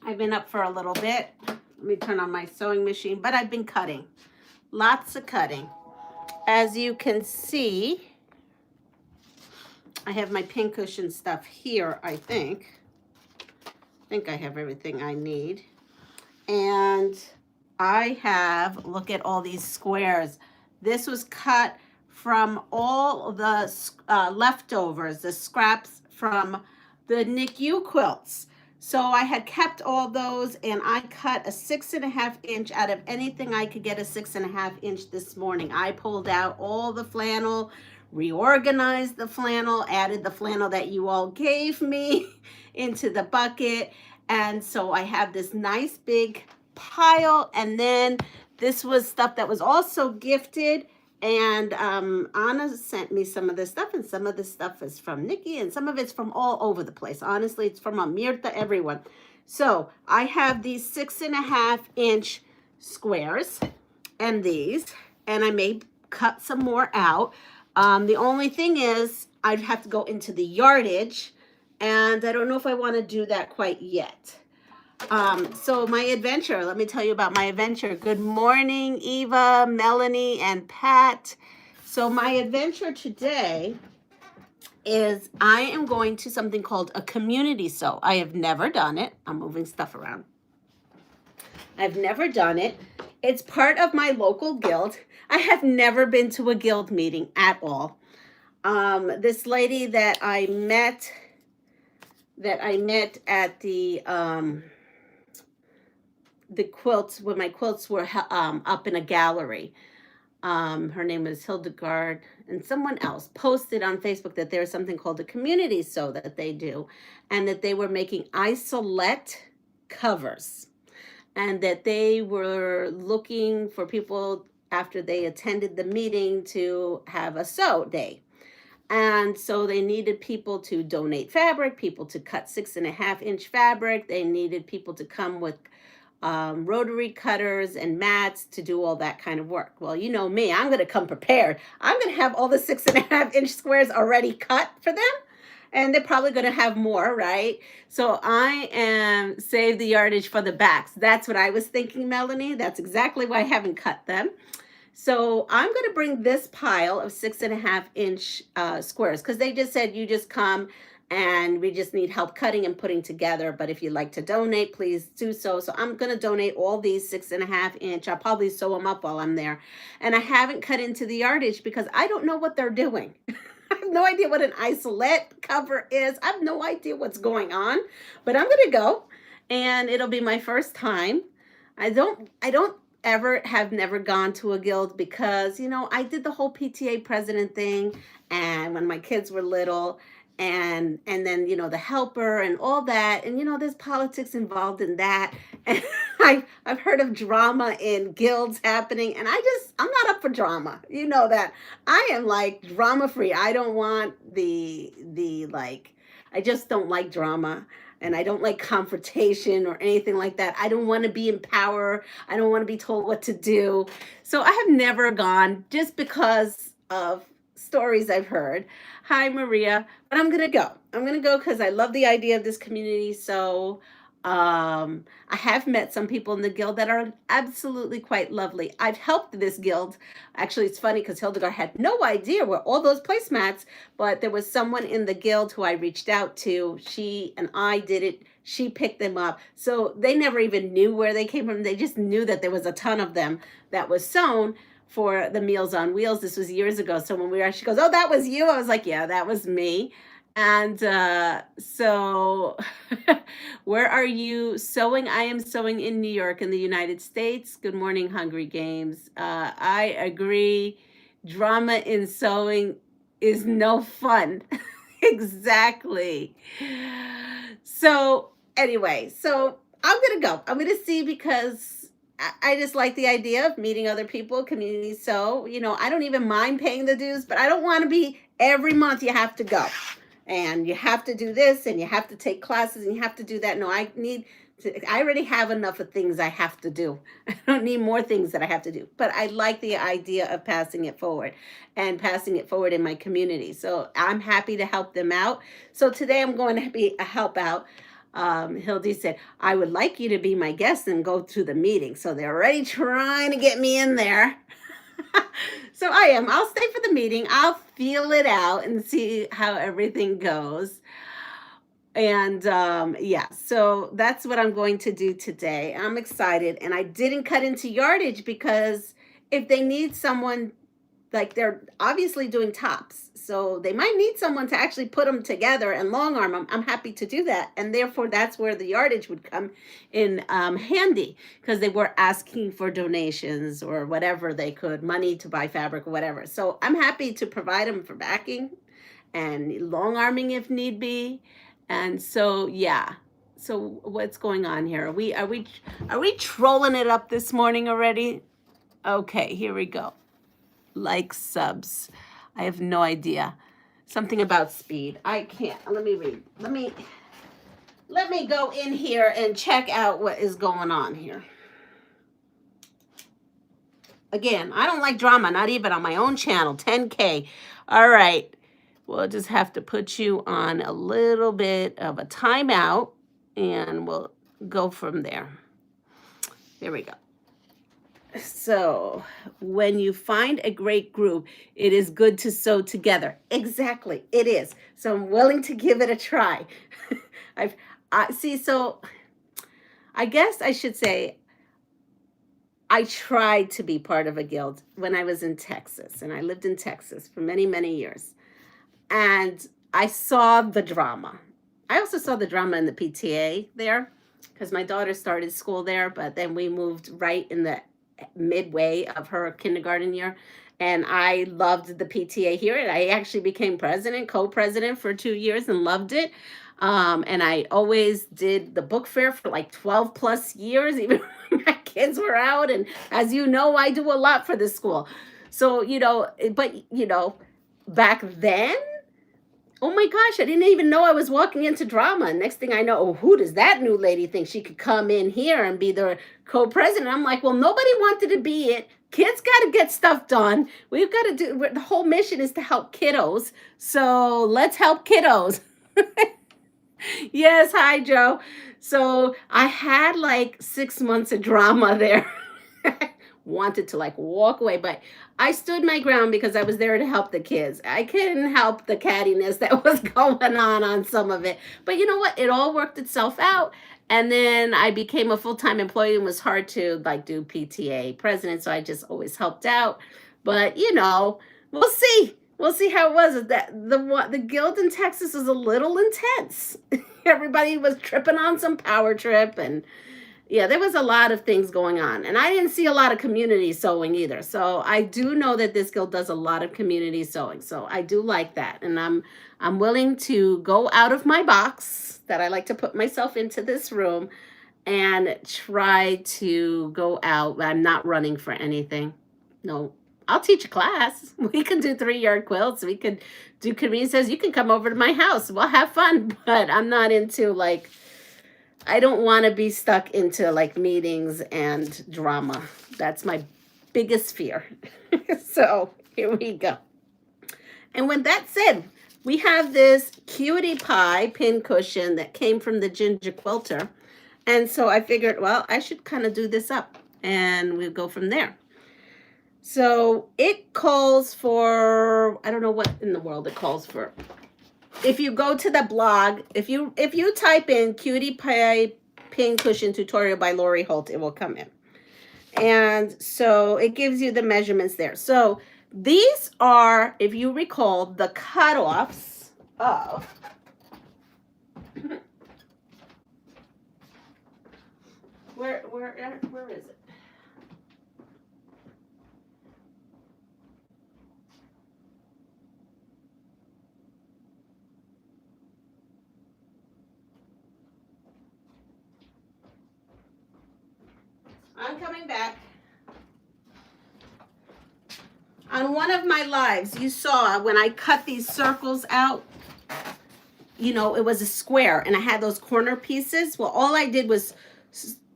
I've been up for a little bit. Let me turn on my sewing machine, but I've been cutting. Lots of cutting. As you can see, I have my pincushion stuff here, I think. I think I have everything I need. And I have, look at all these squares. This was cut from all the leftovers, the scraps from the NICU quilts. So I had kept all those, and I cut a 6.5 inch out of anything I could get a 6.5 inch this morning. I pulled out all the flannel, reorganized the flannel, added the flannel that you all gave me into the bucket. And so I have this nice big pile. And then this was stuff that was also gifted. And Anna sent me some of this stuff, and some of this stuff is from Nikki, and some of it's from all over the place. Honestly, it's from Amirta, everyone. So I have these 6.5 inch squares and these, and I may cut some more out. The only thing is I'd have to go into the yardage, and I don't know if I want to do that quite yet. So my adventure, let me tell you about my adventure. Good morning, Eva, Melanie, and Pat. So my adventure today is I am going to something called a community sew. I have never done it. I'm moving stuff around. I've never done it. It's part of my local guild. I have never been to a guild meeting at all. This lady that I met at the quilts, when my quilts were up in a gallery. Her name is Hildegard, and someone else posted on Facebook that there's something called a community sew that they do, and that they were making isolette covers, and that they were looking for people after they attended the meeting to have a sew day. And so they needed people to donate fabric, people to cut 6.5 inch fabric. They needed people to come with rotary cutters and mats to do all that kind of work. Well, you know me, I'm going to come prepared. I'm going to have all the 6.5 inch squares already cut for them, and they're probably going to have more, right? So I am save the yardage for the backs. That's what I was thinking, Melanie. That's exactly why I haven't cut them. So I'm going to bring this pile of 6.5 inch squares, because they just said you just come and we just need help cutting and putting together. But if you'd like to donate, please do so. So I'm going to donate all these 6.5 inch. I'll probably sew them up while I'm there. And I haven't cut into the yardage because I don't know what they're doing. I have no idea what an isolette cover is. I have no idea what's going on, but I'm going to go, and it'll be my first time. I don't have never gone to a guild because, you know, I did the whole PTA president thing, and when my kids were little, and then, you know, the helper and all that, and, you know, there's politics involved in that, and I've heard of drama in guilds happening, and I'm not up for drama. You know that. I am like drama free. I don't want I just don't like drama. And I don't like confrontation or anything like that. I don't want to be in power. I don't want to be told what to do. So I have never gone just because of stories I've heard. Hi, Maria. But I'm going to go. I'm going to go because I love the idea of this community. So I have met some people in the guild that are absolutely quite lovely. I've helped this guild. Actually, it's funny because Hildegard had no idea where all those placemats, but there was someone in the guild who I reached out to. She and I did it. She picked them up. So they never even knew where they came from. They just knew that there was a ton of them that was sewn for the Meals on Wheels. This was years ago. So when we were, she goes, "Oh, that was you?" I was like, "Yeah, that was me." And so where are you sewing? I am sewing in New York in the United States. Good morning, Hungry Games. I agree. Drama in sewing is no fun. Exactly. So anyway, so I'm going to go. I'm going to see because I just like the idea of meeting other people, community sew. You know, I don't even mind paying the dues, but I don't want to be every month you have to go. And you have to do this, and you have to take classes, and you have to do that. No, I already have enough of things I have to do. I don't need more things that I have to do. But I like the idea of passing it forward and passing it forward in my community. So I'm happy to help them out. So today I'm going to be a help out. Hildy said, I would like you to be my guest and go to the meeting. So they're already trying to get me in there. So I am. I'll stay for the meeting. I'll feel it out and see how everything goes. And yeah, so that's what I'm going to do today. I'm excited. And I didn't cut into yardage because if they need someone, like they're obviously doing tops, so they might need someone to actually put them together and long arm them. I'm happy to do that, and therefore that's where the yardage would come in handy, because they were asking for donations or whatever they could, money to buy fabric or whatever. So I'm happy to provide them for backing and long arming if need be. And so yeah, so what's going on here? Are we trolling it up this morning already? Okay, here we go. Like, subs. I have no idea. Something about speed. I can't. Let me read. Let me go in here and check out what is going on here. Again, I don't like drama, not even on my own channel. 10K. All right. We'll just have to put you on a little bit of a timeout, and we'll go from there. There we go. So when you find a great group, it is good to sew together. Exactly, it is. So I'm willing to give it a try. So I guess I should say I tried to be part of a guild when I was in Texas, and I lived in Texas for many, many years. And I saw the drama. I also saw the drama in the PTA there, because my daughter started school there, but then we moved right in the midway of her kindergarten year, and I loved the PTA here, and I actually became co-president for 2 years and loved it. And I always did the book fair for like 12 plus years, even when my kids were out. And as you know, I do a lot for the school. So, but back then, oh my gosh, I didn't even know I was walking into drama. Next thing I know, oh, who does that new lady think she could come in here and be the co-president? I'm like, well, nobody wanted to be it. Kids got to get stuff done. We've got to do, the whole mission is to help kiddos. So let's help kiddos. Yes, hi, Joe. So I had like 6 months of drama there. Wanted to like walk away, but I stood my ground because I was there to help the kids. I couldn't help the cattiness that was going on some of it. But you know what? It all worked itself out. And then I became a full-time employee, and it was hard to like do PTA president. So I just always helped out. But we'll see. We'll see how it was. That the guild in Texas was a little intense. Everybody was tripping on some power trip, and yeah, there was a lot of things going on. And I didn't see a lot of community sewing either. So I do know that this guild does a lot of community sewing. So I do like that. And I'm willing to go out of my box that I like to put myself into this room and try to go out. I'm not running for anything. No, I'll teach a class. We can do 3-yard quilts. We could do community says, you can come over to my house. We'll have fun. But I'm not into like, I don't want to be stuck into like meetings and drama. That's my biggest fear. So here we go. And with that said, we have this cutie pie pincushion that came from the Ginger Quilter. And so I figured, well, I should kind of do this up and we'll go from there. So it calls for, I don't know what in the world it calls for. If you go to the blog, if you type in cutie pie pincushion tutorial by Lori Holt, it will come in. And so it gives you the measurements there. So these are, if you recall, the cutoffs of where is it? I'm coming back. On one of my lives, you saw when I cut these circles out, it was a square and I had those corner pieces. Well, all I did was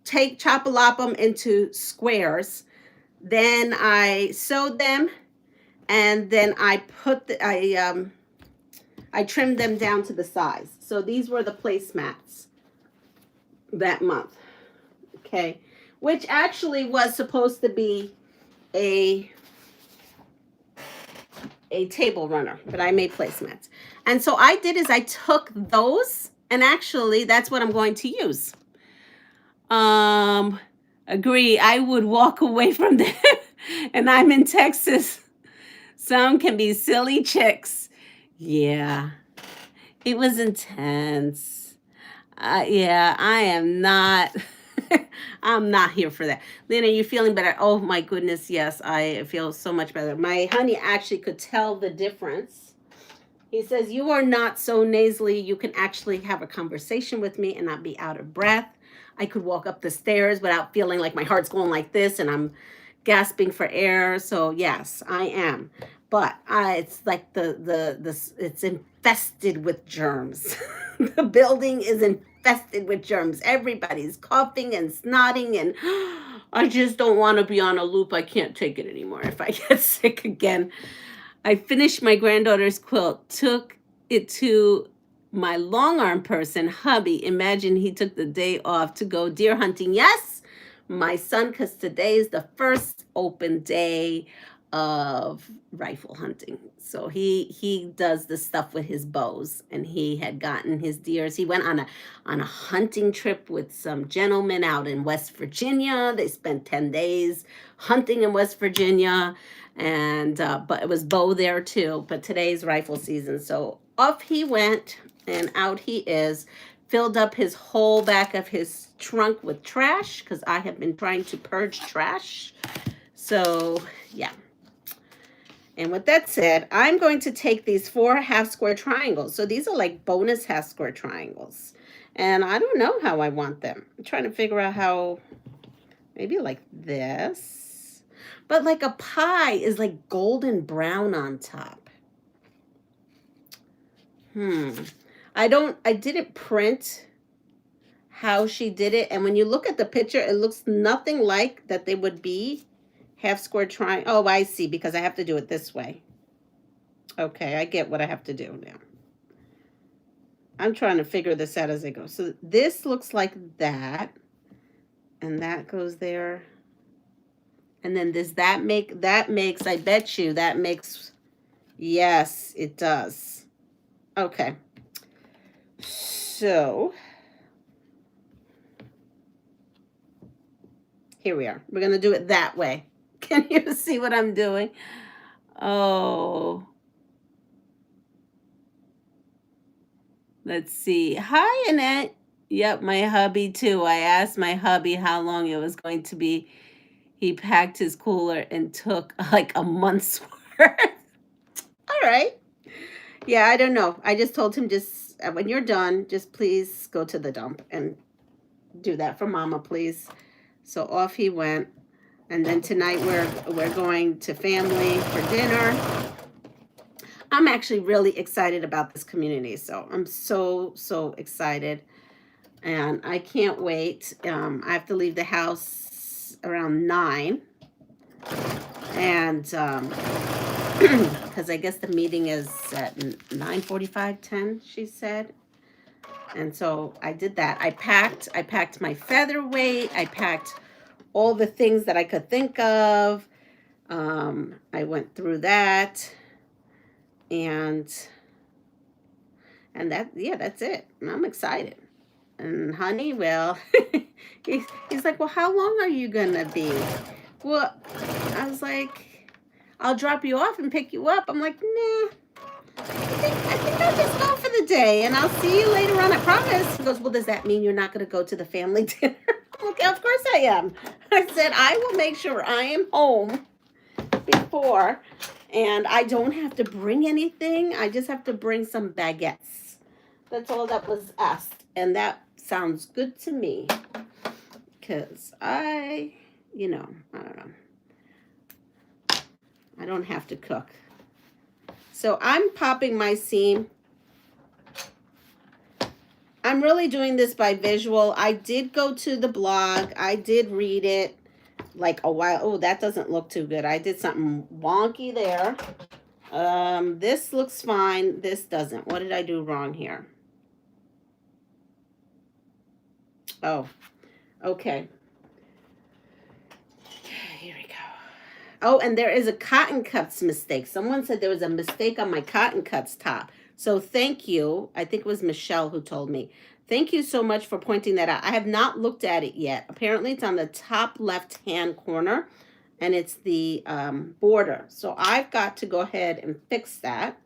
chop-a-lop them into squares. Then I sewed them, and then I I trimmed them down to the size. So these were the placemats that month. Okay. Which actually was supposed to be a table runner, but I made placemats. And so I did is I took those, and actually that's what I'm going to use. Agree. I would walk away from them. And I'm in Texas. Some can be silly chicks. Yeah. It was intense. Yeah, I am not. I'm not here for that. Lena, you feeling better? Oh my goodness, yes, I feel so much better. My honey actually could tell the difference. He says, you are not so nasally. You can actually have a conversation with me and not be out of breath. I could walk up the stairs without feeling like my heart's going like this and I'm gasping for air. So yes, I am. But it's like it's infested with germs. The building is infested with germs. Everybody's coughing and snotting, and I just don't want to be on a loop. I can't take it anymore if I get sick again. I finished my granddaughter's quilt, took it to my long arm person, hubby. Imagine he took the day off to go deer hunting. Yes, my son, because today is the first open day of rifle hunting. So he does the stuff with his bows, and he had gotten his deers. He went on a hunting trip with some gentlemen out in West Virginia. They spent 10 days hunting in West Virginia, and but it was bow there too. But today's rifle season, so off he went, and out he is. Filled up his whole back of his trunk with trash because I have been trying to purge trash. So yeah. And with that said, I'm going to take these 4 half square triangles. So these are like bonus half square triangles. And I don't know how I want them. I'm trying to figure out how, maybe like this. But like a pie is like golden brown on top. I didn't print how she did it. And when you look at the picture, it looks nothing like that they would be half square triangle. Oh, I see, because I have to do it this way. Okay, I get what I have to do now. I'm trying to figure this out as I go. So this looks like that, and that goes there. And then that makes, I bet you that makes, yes, it does. Okay. So here we are. We're going to do it that way. Can you see what I'm doing? Oh. Let's see. Hi, Annette. Yep, my hubby too. I asked my hubby how long it was going to be. He packed his cooler and took like a month's worth. All right. Yeah, I don't know. I just told him, just when you're done, just please go to the dump and do that for Mama, please. So off he went. And then tonight we're going to family for dinner. I'm actually really excited about this community. So I'm so excited. And I can't wait. I have to leave the house around 9. And because I guess the meeting is at 9:45, 10, she said. And so I did that. I packed my featherweight. I packed all the things that I could think of. I went through that. And that, yeah, that's it. And I'm excited. And honey, well, he's like, well, how long are you gonna be? Well, I was like, I'll drop you off and pick you up. I'm like, nah, I think I'll just go for the day, and I'll see you later on, I promise. He goes, well, does that mean you're not gonna go to the family dinner? Okay, of course I am. I said, I will make sure I am home before, and I don't have to bring anything. I just have to bring some baguettes. That's all that was asked, and that sounds good to me, because I don't know. I don't have to cook. So I'm popping my seam. I'm really doing this by visual. I did go to the blog. I did read it like a while. Oh, that doesn't look too good. I did something wonky there. This looks fine. This doesn't. What did I do wrong here? Oh, okay. Here we go. Oh, and there is a cotton cuts mistake. Someone said there was a mistake on my cotton cuts top. So thank you. I think it was Michelle who told me. Thank you so much for pointing that out. I have not looked at it yet. Apparently it's on the top left-hand corner, and it's the border. So I've got to go ahead and fix that.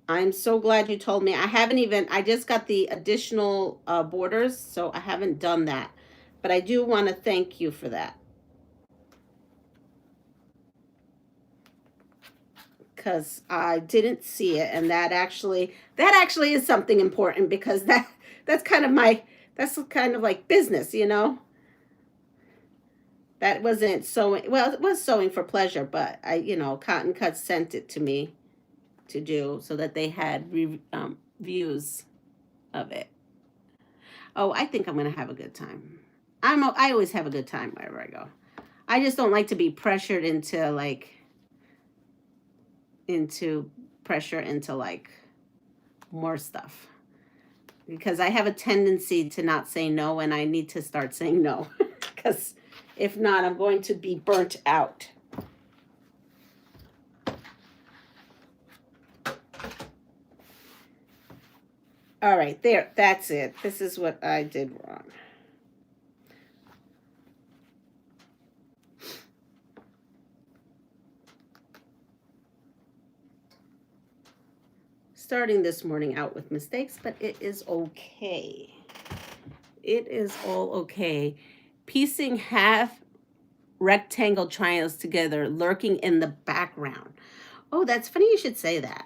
I'm so glad you told me. I just got the additional borders, so I haven't done that. But I do want to thank you for that. Because I didn't see it, and that actually is something important, because that's kind of like business, you know. That wasn't sewing. Well, it was sewing for pleasure, but Cotton Cuts sent it to me to do so that they had views of it. Oh, I think I'm gonna have a good time. I always have a good time wherever I go. I just don't like to be pressured into more stuff, because I have a tendency to not say no, and I need to start saying no, because if not, I'm going to be burnt out. All right, there, that's it. This is what I did wrong. Starting this morning out with mistakes, but it is okay. It is all okay. Piecing half rectangle triangles together, lurking in the background. Oh, that's funny you should say that.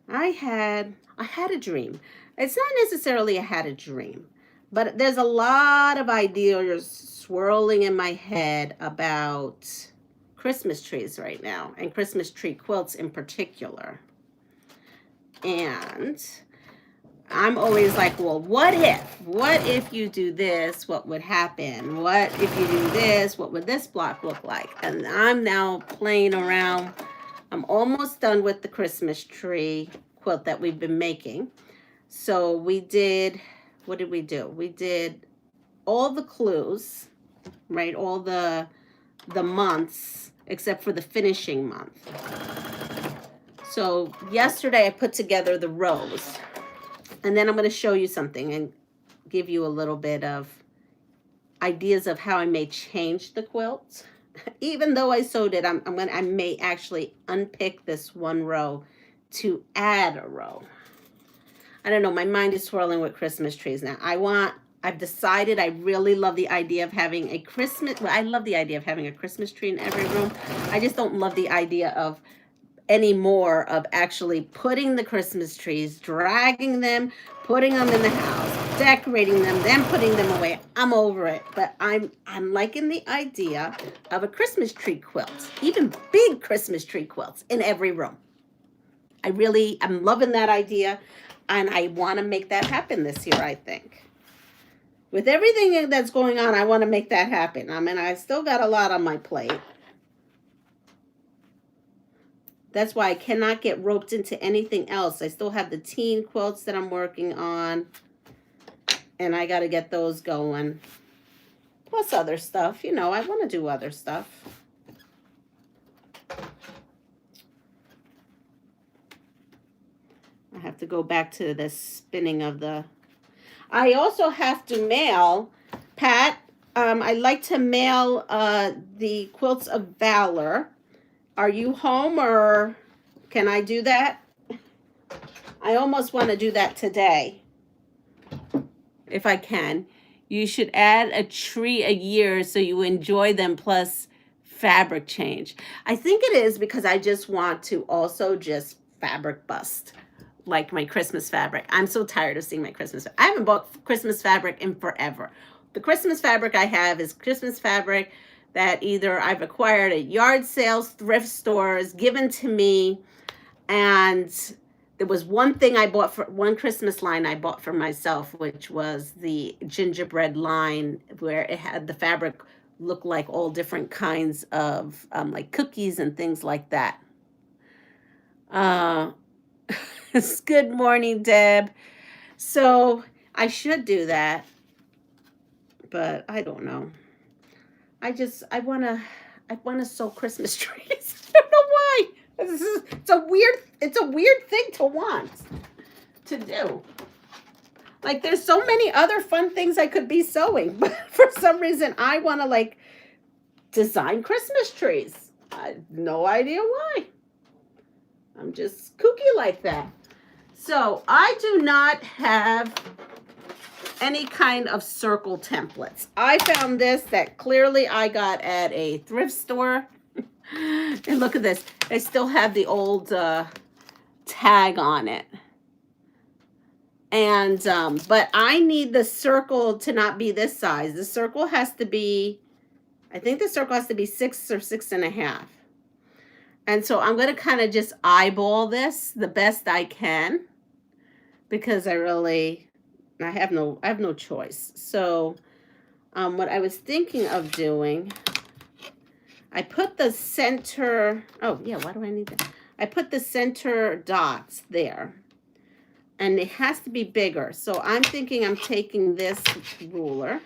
I had a dream. It's not necessarily I had a dream, but there's a lot of ideas swirling in my head about Christmas trees right now, and Christmas tree quilts in particular. And I'm always like, well, what if you do this, what would happen? What if you do this, what would this block look like? And I'm now playing around. I'm almost done with the Christmas tree quilt that we've been making. So we did, what did we do? We did all the clues, right? All the months, except for the finishing month. So yesterday I put together the rows, and then I'm going to show you something and give you a little bit of ideas of how I may change the quilt. Even though I sewed it, I may actually unpick this one row to add a row. I don't know, my mind is swirling with Christmas trees now. I've decided I really love the idea of having I love the idea of having a Christmas tree in every room. I just don't love the idea of anymore of actually putting the Christmas trees, dragging them, putting them in the house, decorating them, then putting them away. I'm over it. But I'm liking the idea of a Christmas tree quilt, even big Christmas tree quilts in every room. I'm loving that idea, and I want to make that happen this year, I think. With everything that's going on, I want to make that happen. I mean, I still got a lot on my plate. That's why I cannot get roped into anything else. I still have the teen quilts that I'm working on, and I got to get those going. Plus other stuff. I want to do other stuff. I have to go back to the spinning of the... I also have to mail, Pat, I like to mail the Quilts of Valor. Are you home, or can I do that? I almost want to do that today, if I can. You should add a tree a year so you enjoy them, plus fabric change. I think it is because I just want to also just fabric bust, like my Christmas fabric. I'm so tired of seeing my Christmas. I haven't bought Christmas fabric in forever. The Christmas fabric I have is Christmas fabric that either I've acquired at yard sales, thrift stores, given to me. And there was one Christmas line I bought for myself, which was the gingerbread line, where it had the fabric look like all different kinds of like cookies and things like that. Good morning, Deb. So I should do that. but I don't know. I wanna sew Christmas trees. I don't know why. It's a weird thing to want to do. Like, there's so many other fun things I could be sewing, but for some reason I want to like design Christmas trees. I have no idea why. I'm just kooky like that. So I do not have any kind of circle templates. I found this that clearly I got at a thrift store. And look at this. I still have the old tag on it. And, but I need the circle to not be this size. The circle has to be, I think the circle has to be 6 or 6.5. And so I'm going to kind of just eyeball this the best I can, because I have no choice. So, what I was thinking of doing, I put the center, oh yeah, why do I need that? I put the center dots there. And it has to be bigger. So I'm thinking I'm taking this ruler.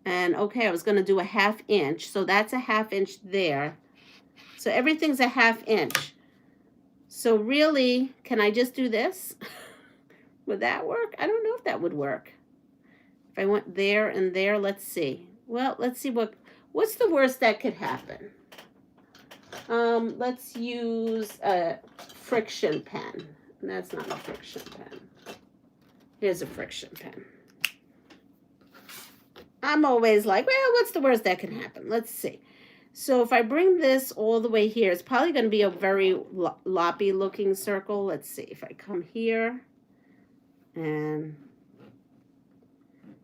And okay, I was going to do a 1/2 inch. So that's a 1/2 inch there. So everything's a 1/2 inch. So really, can I just do this? Would that work? I don't know if that would work. If I went there and there, let's see. Well, let's see what's the worst that could happen. Let's use a friction pen. That's not a friction pen. Here's a friction pen. I'm always like, well, what's the worst that can happen? Let's see. So if I bring this all the way here, it's probably going to be a very loppy looking circle. Let's see. If I come here and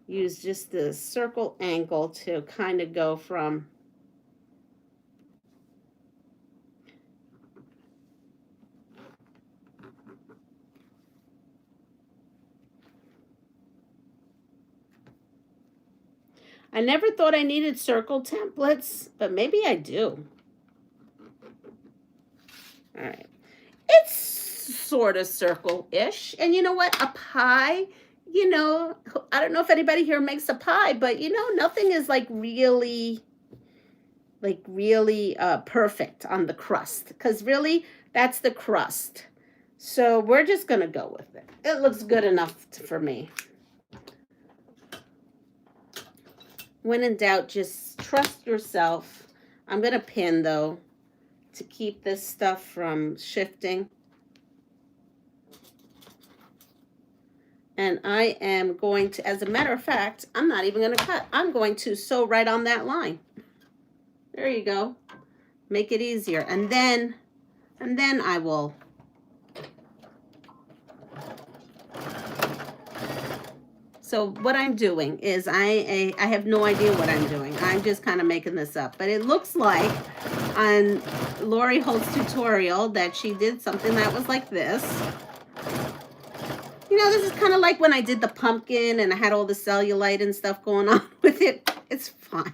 use just the circle angle to kind of go from I never thought I needed circle templates, but maybe I do. All right. It's sort of circle-ish. And you know what? A pie, you know, I don't know if anybody here makes a pie, but you know, nothing is like really perfect on the crust, because really that's the crust. So we're just going to go with it. It looks good enough for me. When in doubt, just trust yourself. I'm going to pin, though, to keep this stuff from shifting. And I am going to, as a matter of fact, I'm not even going to cut. I'm going to sew right on that line. There you go. Make it easier. And then I will. So what I'm doing is I have no idea what I'm doing. I'm just kind of making this up. But it looks like on Lori Holt's tutorial that she did something that was like this. You know, this is kind of like when I did the pumpkin and I had all the cellulite and stuff going on with it. It's fine.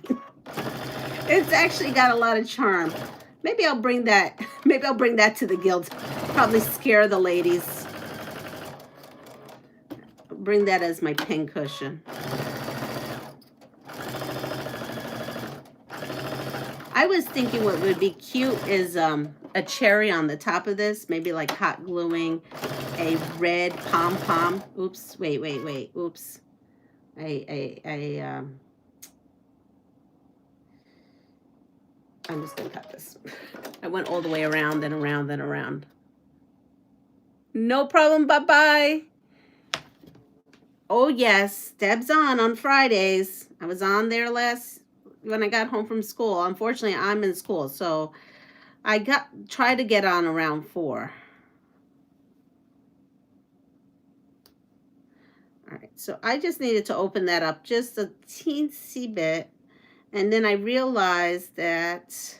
It's actually got a lot of charm. Maybe I'll bring that to the guild. Probably scare the ladies. Bring that as my pincushion. I was thinking what would be cute is a cherry on the top of this, maybe like hot gluing a red pom-pom. Oops, wait. Oops. I'm just gonna cut this. I went all the way around and around and around. No problem, bye-bye. Oh yes, Deb's on Fridays. I was on there when I got home from school. Unfortunately, I'm in school, so I tried to get on around 4. All right, so I just needed to open that up just a teensy bit, and then I realized that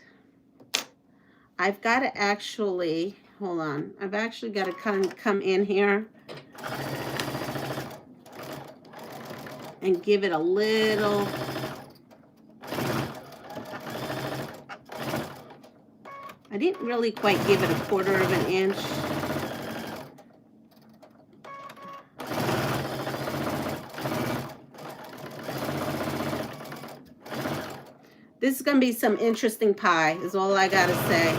I've got to actually, hold on, I've actually got to come in here and give it a little, I didn't really quite give it 1/4 of an inch. This is going to be some interesting pie, is all I got to say.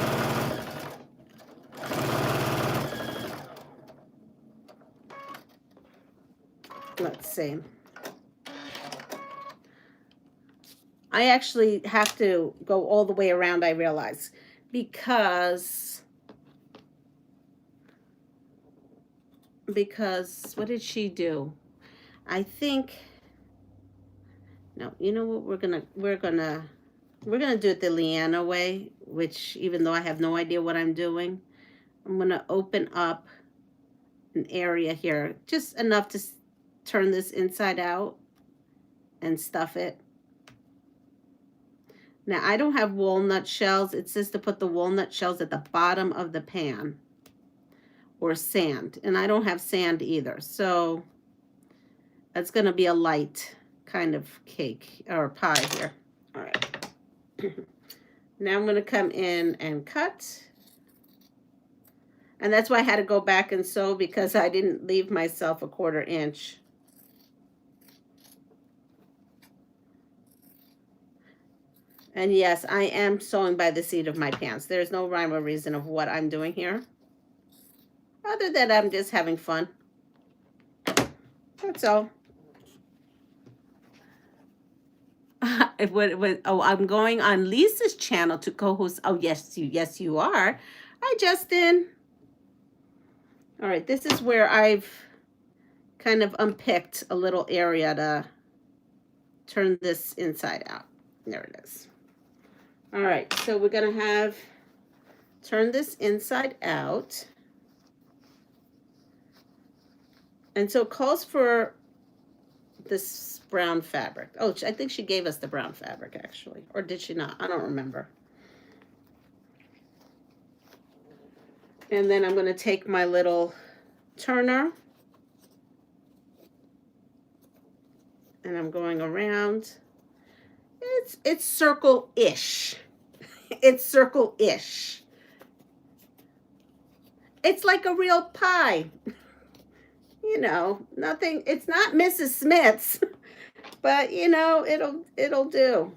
Let's see. I actually have to go all the way around, I realize, because what did she do? I think, no, you know what, we're gonna do it the Leanna way, which, even though I have no idea what I'm doing, I'm gonna open up an area here, just enough to turn this inside out and stuff it. Now, I don't have walnut shells. It says to put the walnut shells at the bottom of the pan, or sand, and I don't have sand either, so that's going to be a light kind of cake or pie here. All right. Now I'm going to come in and cut, and that's why I had to go back and sew, because I didn't leave myself a 1/4 inch. And yes, I am sewing by the seat of my pants. There's no rhyme or reason of what I'm doing here, other than I'm just having fun. That's all. Oh, I'm going on Lisa's channel to co-host. Oh, yes, you are. Hi, Justin. All right, this is where I've kind of unpicked a little area to turn this inside out. There it is. All right, so we're going to turn this inside out. And so it calls for this brown fabric. Oh, I think she gave us the brown fabric, actually. Or did she not? I don't remember. And then I'm going to take my little turner, and I'm going around. It's circle-ish. It's circle-ish. It's like a real pie. You know, nothing, it's not Mrs. Smith's, but you know, it'll do.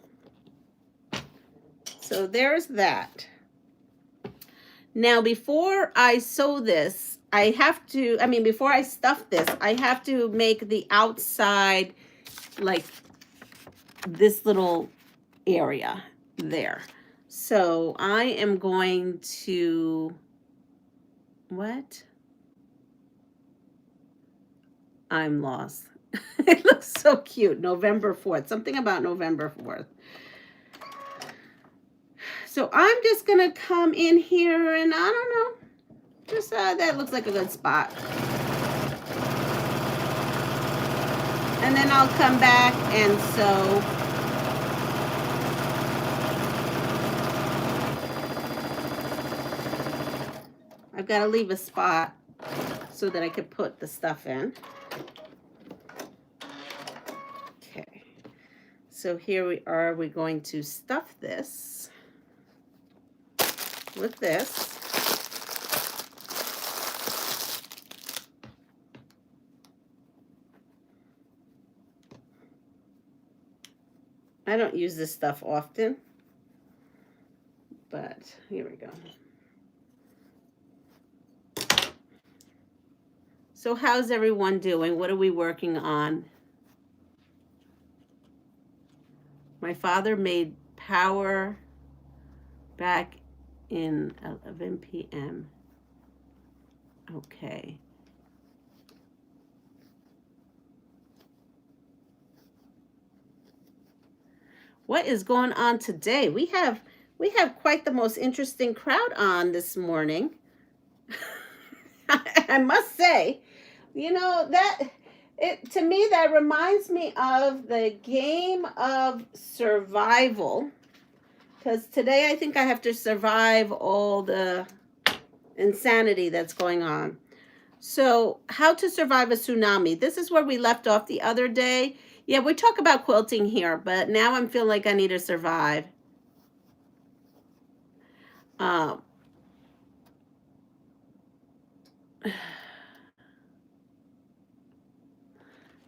So there's that. Now, before I sew this, before I stuff this, I have to make the outside like this little area there. So I am going to, what? I'm lost. It looks so cute. November 4th. Something about November 4th. So I'm just going to come in here and I don't know. Just that looks like a good spot. And then I'll come back and sew. I've got to leave a spot so that I could put the stuff in. Okay. So here we are. We're going to stuff this with this. I don't use this stuff often, but here we go. So how's everyone doing? What are we working on? My father made power back in 11 p.m. Okay. What is going on today? We have quite the most interesting crowd on this morning. I must say, you know, to me that reminds me of the game of survival, because today I think I have to survive all the insanity that's going on. So, how to survive a tsunami. This is where we left off the other day. Yeah, we talk about quilting here, but now I'm feeling like I need to survive.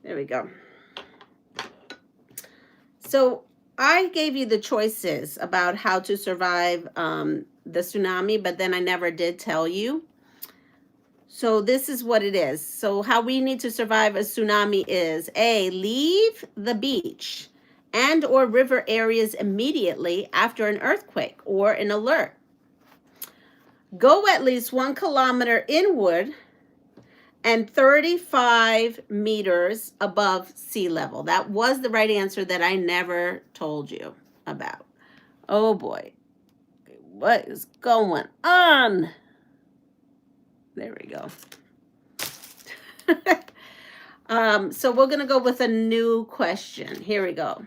There we go. So I gave you the choices about how to survive the tsunami, but then I never did tell you. So this is what it is. So how we need to survive a tsunami is A, leave the beach and or river areas immediately after an earthquake or an alert. Go at least 1 kilometer inward and 35 meters above sea level. That was the right answer that I never told you about. Oh boy, what is going on? There we go. So we're going to go with a new question. Here we go.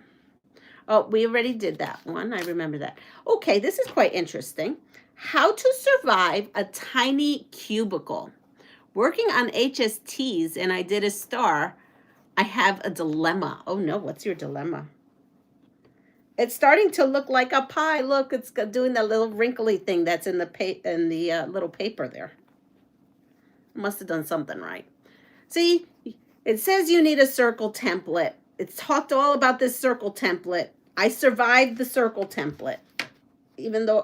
Oh, we already did that one. I remember that. Okay, this is quite interesting. How to survive a tiny cubicle. Working on HSTs, and I did a star, I have a dilemma. Oh no, what's your dilemma? It's starting to look like a pie. Look, it's doing that little wrinkly thing that's in the little paper there. Must have done something right. See, it says you need a circle template. It's talked all about this circle template. I survived the circle template, even though,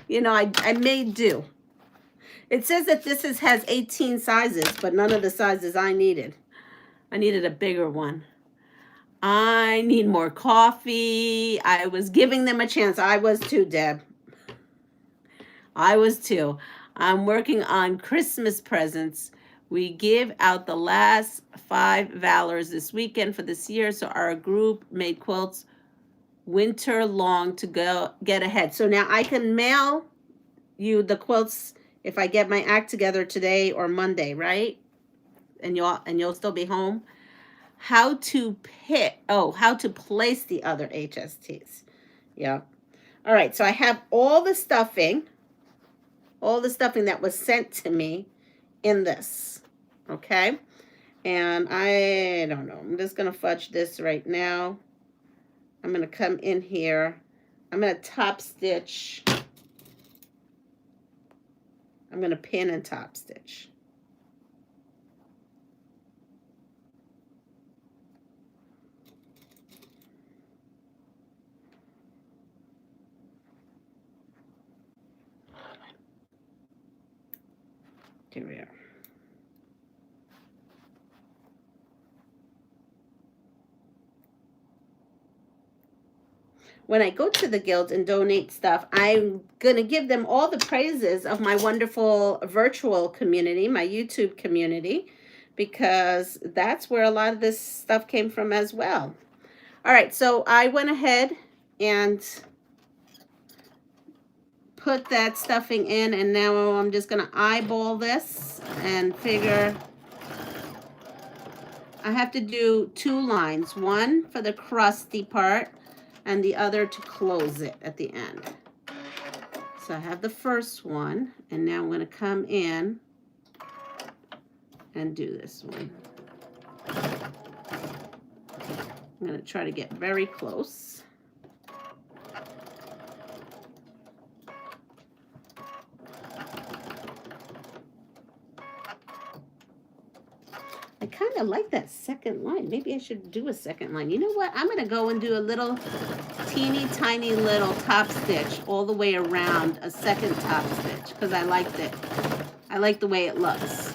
you know, I made do. It says that this has 18 sizes, but none of the sizes I needed. I needed a bigger one. I need more coffee. I was giving them a chance. I was too, Deb. I was too. I'm working on Christmas presents. We give out the last 5 valors this weekend for this year, so our group made quilts winter long to go get ahead. So now I can mail you the quilts if I get my act together today or Monday, right? And you'll still be home. How to place the other HSTs. Yeah. All right, so I have all the stuffing that was sent to me in this. Okay? And I don't know. I'm just going to fudge this right now. I'm going to come in here. I'm going to top stitch. I'm going to pin and top stitch. Here we are. When I go to the guild and donate stuff, I'm going to give them all the praises of my wonderful virtual community, my YouTube community, because that's where a lot of this stuff came from as well. All right, so I went ahead and put that stuffing in, and now I'm just going to eyeball this and figure I have to do 2 lines, one for the crusty part and the other to close it at the end. So I have the first one, and now I'm going to come in and do this one. I'm going to try to get very close. I kind of like that second line. Maybe I should do a second line. You know what? I'm going to go and do a little teeny tiny little top stitch all the way around a second top stitch because I liked it. I like the way it looks.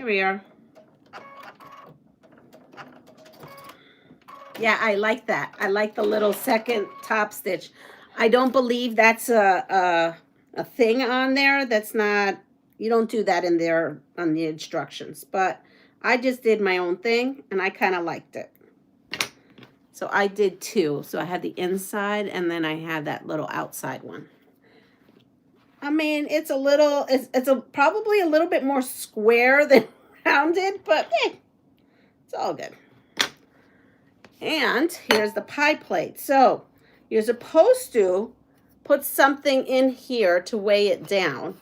We are. Yeah, I like that. I like the little second top stitch. I don't believe that's a thing on there. That's not, you don't do that in there on the instructions, but I just did my own thing and I kind of liked it. So I did 2. So I had the inside and then I had that little outside one. I mean, it's probably a little bit more square than rounded, but hey, it's all good. And here's the pie plate. So you're supposed to put something in here to weigh it down.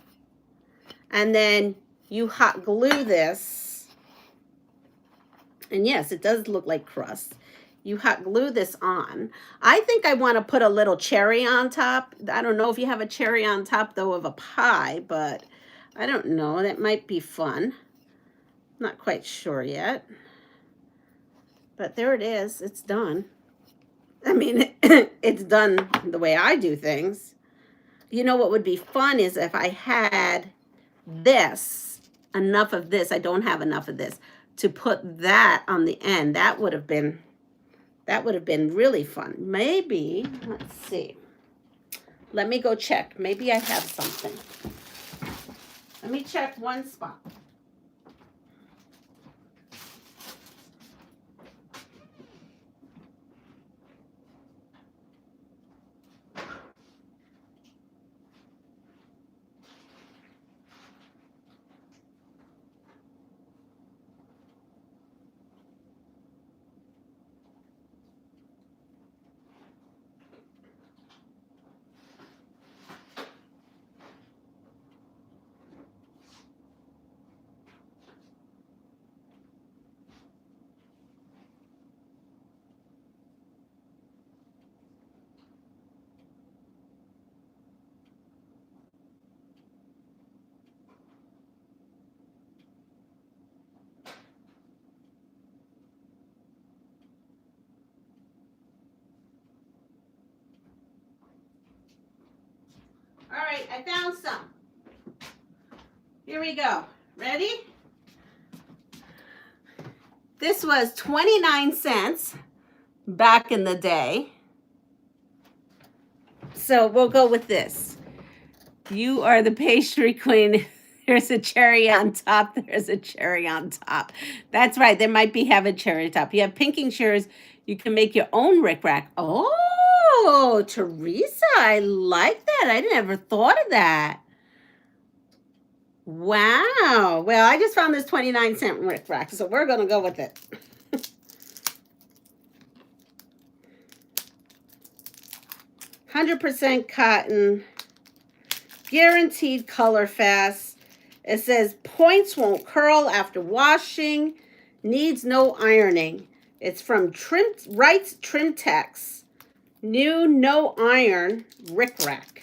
And then you hot glue this. And yes, it does look like crust. You hot glue this on. I think I want to put a little cherry on top. I don't know if you have a cherry on top, though, of a pie, but I don't know. That might be fun. Not quite sure yet. But there it is. It's done. I mean, it's done the way I do things. You know what would be fun is if I had this, enough of this, I don't have enough of this, to put that on the end. That would have been really fun. Maybe, let's see. Let me go check. Maybe I have something. Let me check one spot. All right, I found some. Here we go. Ready? This was 29 cents back in the day. So we'll go with this. You are the pastry queen. There's a cherry on top. There's a cherry on top. That's right. There might have a cherry top. You have pinking shears. You can make your own rickrack. Oh, Teresa, I like that. I never thought of that. Wow. Well, I just found this 29-cent rickrack, so we're going to go with it. 100% cotton. Guaranteed color fast. It says points won't curl after washing. Needs no ironing. It's from Wright's Trimtex. New no iron rickrack.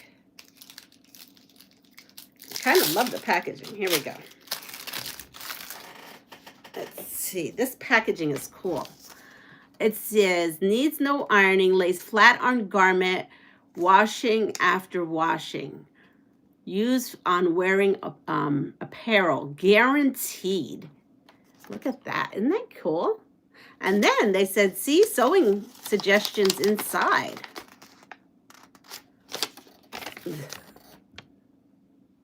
Kind of love the packaging. Here we go. Let's see. This packaging is cool. It says needs no ironing, lays flat on garment, washing after washing. Used on wearing apparel. Guaranteed. Look at that. Isn't that cool? And then they said, see sewing suggestions inside.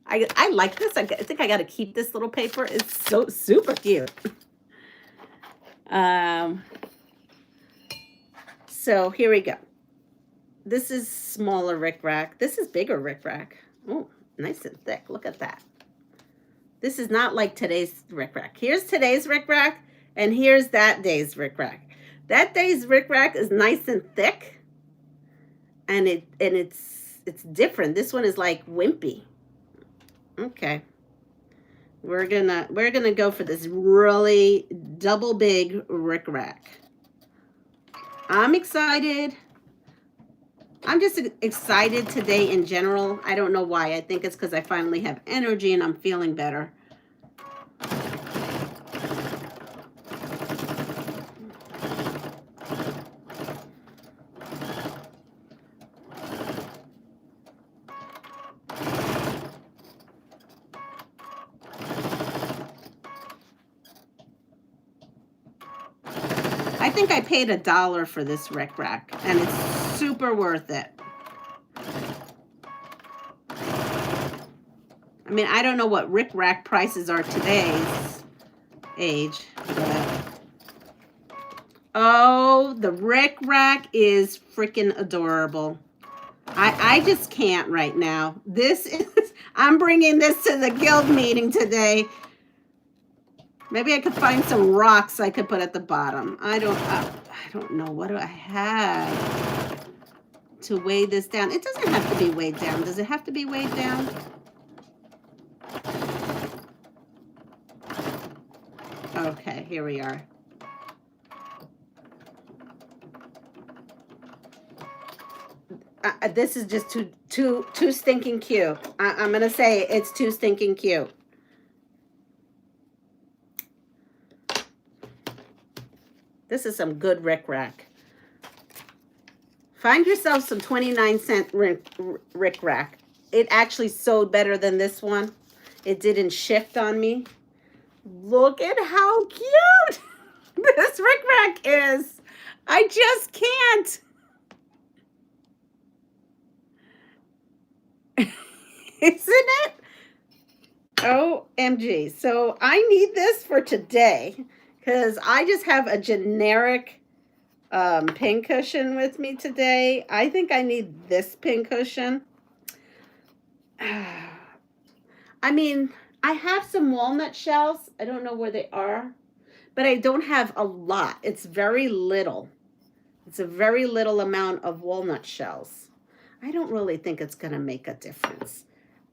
I like this. I think I got to keep this little paper. It's so super cute. So here we go. This is smaller rickrack. This is bigger rickrack. Oh, nice and thick. Look at that. This is not like today's rickrack. Here's today's rickrack, and here's that day's rickrack. That day's rickrack is nice and thick, and it's different. This one is like wimpy. Okay. We're gonna go for this really double big rickrack. I'm excited. I'm just excited today in general. I don't know why. I think it's because I finally have energy and I'm feeling better. I think I paid $1 for this rickrack, and it's super worth it. I mean, I don't know what rickrack prices are today's age. But... oh, the rickrack is freaking adorable. I just can't right now. This is, I'm bringing this to the guild meeting today. Maybe I could find some rocks I could put at the bottom. I don't know. What do I have to weigh this down? It doesn't have to be weighed down. Does it have to be weighed down? Okay, here we are. This is just too stinking cute. I'm gonna say it's too stinking cute. This is some good rickrack. Find yourself some 29-cent rickrack. It actually sewed better than this one. It didn't shift on me. Look at how cute this rickrack is. I just can't. Isn't it? OMG. So I need this for today because I just have a generic pincushion with me today. I think I need this pincushion. I mean, I have some walnut shells. I don't know where they are, but I don't have a lot. It's very little. It's a very little amount of walnut shells. I don't really think it's going to make a difference.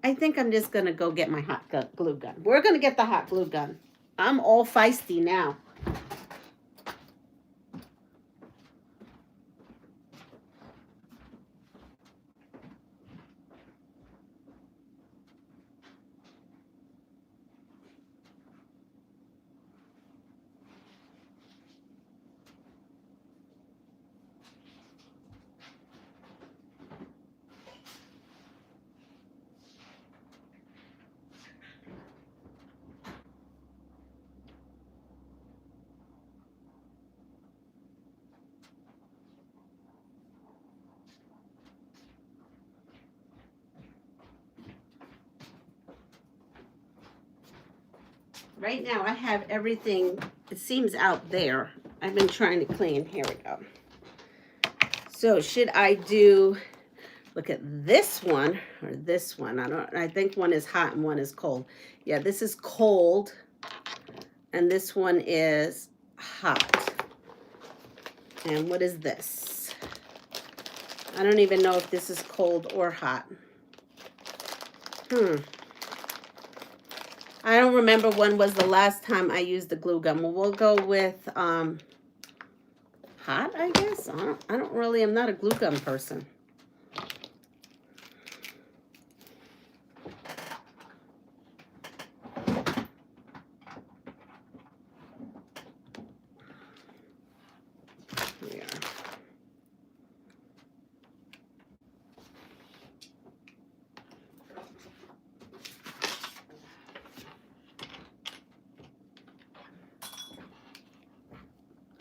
I think I'm just going to go get my hot glue gun. We're going to get the hot glue gun. I'm all feisty now. Right now, I have everything, it seems, out there. I've been trying to clean. Here we go. So should I do, look at this one or this one? I think one is hot and one is cold. Yeah, this is cold and this one is hot. And what is this? I don't even know if this is cold or hot. I don't remember when was the last time I used the glue gun. Well, we'll go with hot, I guess. I don't really, I'm not a glue gun person. Yeah.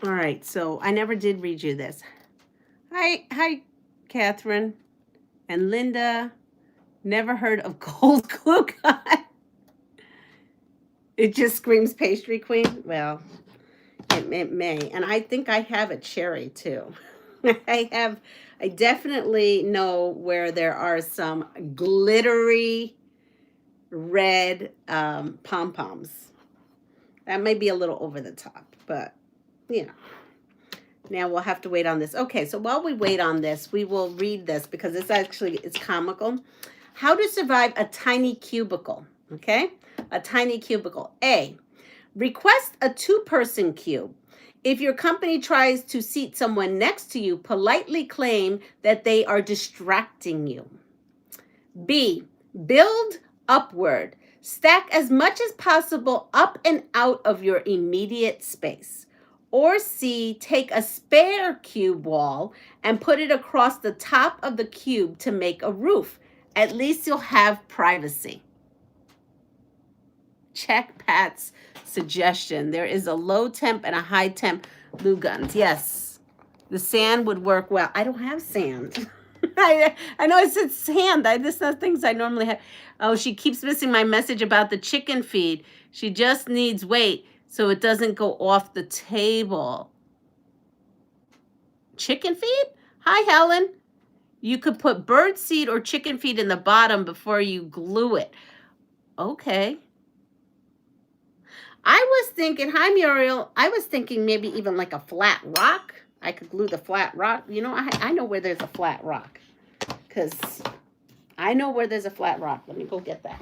All right, so I never did read you this. Hi, Catherine and Linda. Never heard of cold glue gun. It just screams pastry queen. Well, it may, and I think I have a cherry too. I definitely know where there are some glittery red pom-poms. That may be a little over the top, but you know. Now we'll have to wait on this. Okay, so while we wait on this, we will read this because it's comical. How to survive a tiny cubicle, okay? A tiny cubicle. A, request a 2-person cube. If your company tries to seat someone next to you, politely claim that they are distracting you. B, build upward. Stack as much as possible up and out of your immediate space. Or C, take a spare cube wall and put it across the top of the cube to make a roof. At least you'll have privacy. Check Pat's suggestion. There is a low temp and a high temp glue guns. Yes, the sand would work well. I don't have sand. I know I said sand. This are things I normally have. Oh, she keeps missing my message about the chicken feed. She just needs weight so it doesn't go off the table. Chicken feed? Hi, Helen. You could put bird seed or chicken feed in the bottom before you glue it. Okay. I was thinking, hi, Muriel. I was thinking maybe even like a flat rock. I could glue the flat rock. You know, I know where there's a flat rock. Because I know where there's a flat rock. Let me go get that.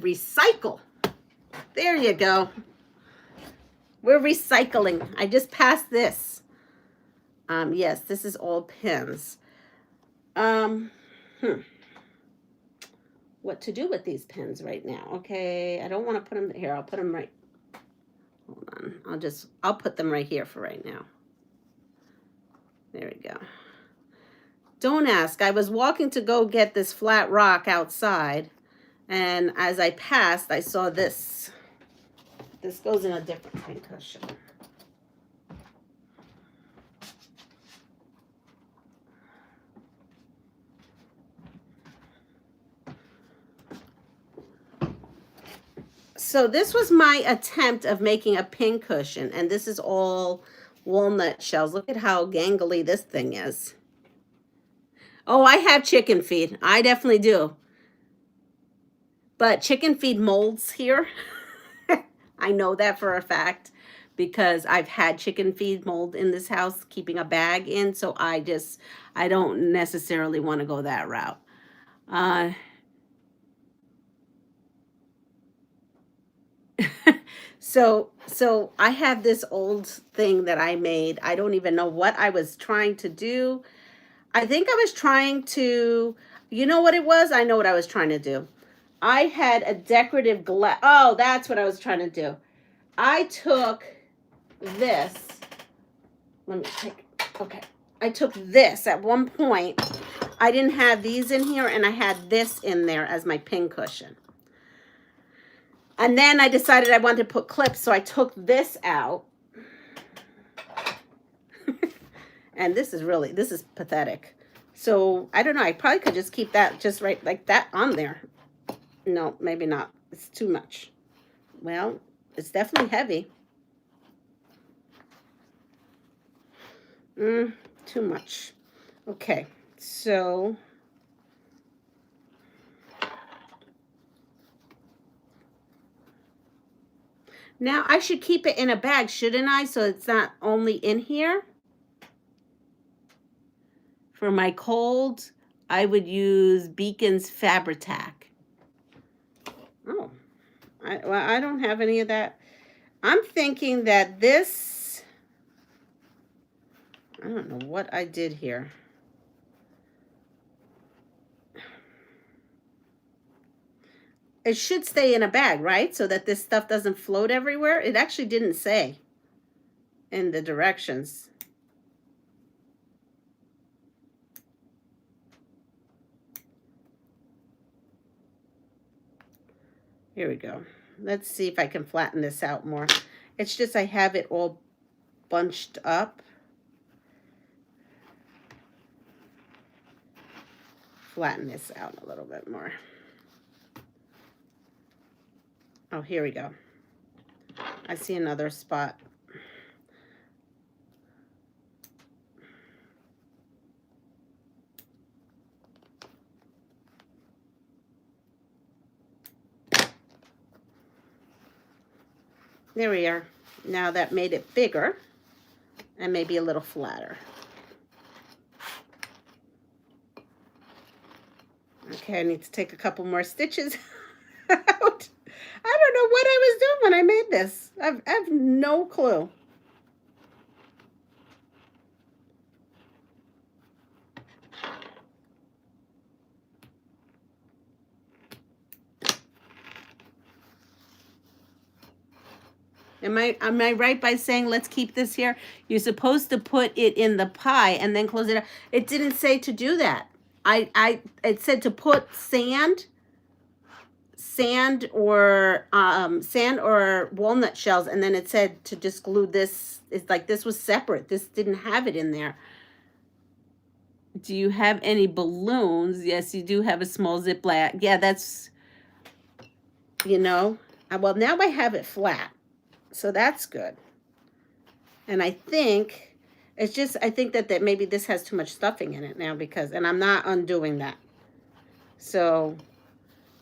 recycle. There you go. We're recycling. I just passed this. Yes, this is all pins. What to do with these pins right now? Okay, I don't want to put them here. I'll put them right. Hold on. I'll put them right here for right now. There we go. Don't ask. I was walking to go get this flat rock outside, and as I passed, I saw this. This goes in a different pincushion. So this was my attempt of making a pincushion, and this is all walnut shells. Look at how gangly this thing is. Oh, I have chicken feed. I definitely do. But chicken feed molds here. I know that for a fact because I've had chicken feed mold in this house, keeping a bag in. So I don't necessarily want to go that route. So I have this old thing that I made. I don't even know what I was trying to do. I think I was trying to, you know what it was? I know what I was trying to do. I had a decorative glass. Oh, that's what I was trying to do. I took this. Let me take, okay. I took this at one point. I didn't have these in here, and I had this in there as my pincushion. And then I decided I wanted to put clips, so I took this out. And this is pathetic. So I don't know. I probably could just keep that just right like that on there. No, maybe not. It's too much. Well, it's definitely heavy. Too much. Okay, so now I should keep it in a bag, shouldn't I? So it's not only in here. For my cold, I would use Beacon's Fabri-Tac. Oh, I don't have any of that. I'm thinking that this, I don't know what I did here. It should stay in a bag, right? So that this stuff doesn't float everywhere. It actually didn't say in the directions. Here we go. Let's see if I can flatten this out more. It's just I have it all bunched up. Flatten this out a little bit more. Oh, here we go. I see another spot. There we are. Now that made it bigger and maybe a little flatter. Okay, I need to take a couple more stitches out. I don't know what I was doing when I made this. I have no clue. Am I right by saying let's keep this here? You're supposed to put it in the pie and then close it up. It didn't say to do that. It said to put sand or walnut shells, and then it said to just glue this. It's like this was separate. This didn't have it in there. Do you have any balloons? Yes, you do have a small Ziploc. Yeah, that's, you know, well, now I have it flat. So that's good. And I think it's just, I think that maybe this has too much stuffing in it now and I'm not undoing that. So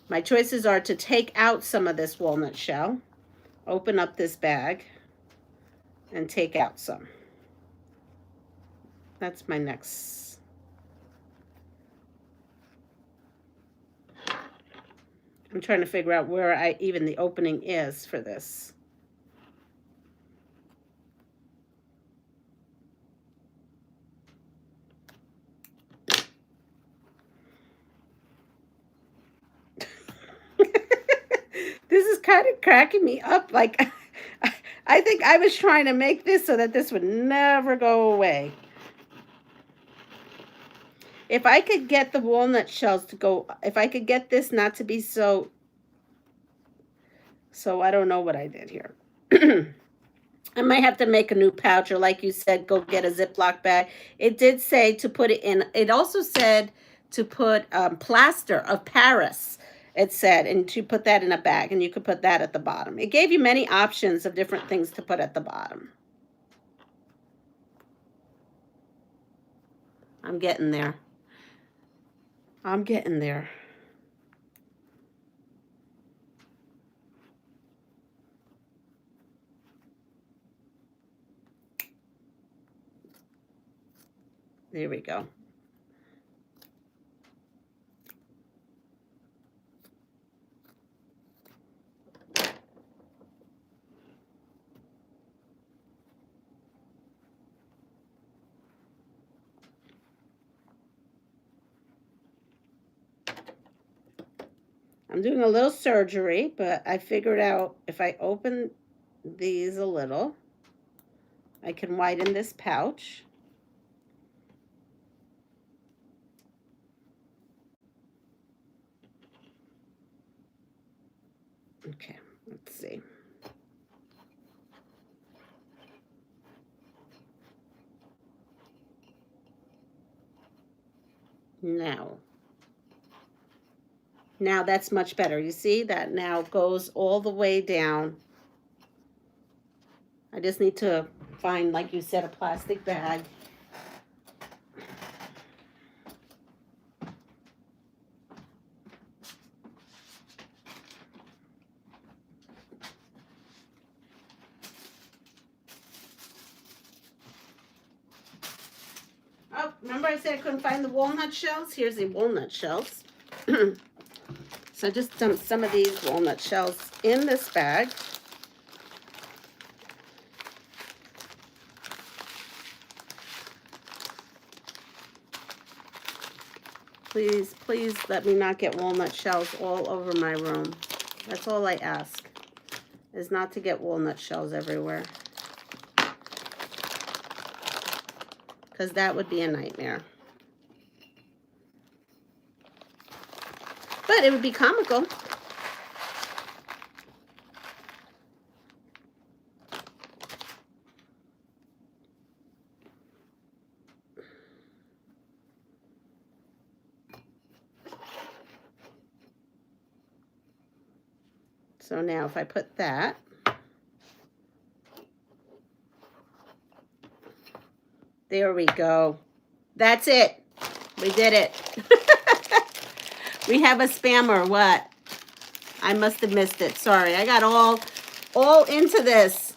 my choices are to take out some of this walnut shell, open up this bag, and take out some. That's my next. I'm trying to figure out where even the opening is for this. This is kind of cracking me up. Like, I think I was trying to make this so that this would never go away. If I could get the walnut shells to go, if I could get this not to be so I don't know what I did here. I might have to make a new pouch, or like you said, go get a Ziploc bag. It did say to put it in. It also said to put plaster of Paris. It said, and to put that in a bag, and you could put that at the bottom. It gave you many options of different things to put at the bottom. I'm getting there. I'm getting there. There we go. I'm doing a little surgery, but I figured out if I open these a little, I can widen this pouch. Okay, let's see. Now that's much better. You see that now goes all the way down. I just need to find, like you said, a plastic bag. Oh, remember I said I couldn't find the walnut shells? Here's the walnut shells. So I just dumped some of these walnut shells in this bag. Please, please let me not get walnut shells all over my room. That's all I ask, is not to get walnut shells everywhere. Because that would be a nightmare. But it would be comical. So now if I put that, there we go. That's it. We did it. We have a spammer. What? I must have missed it. Sorry. I got all into this.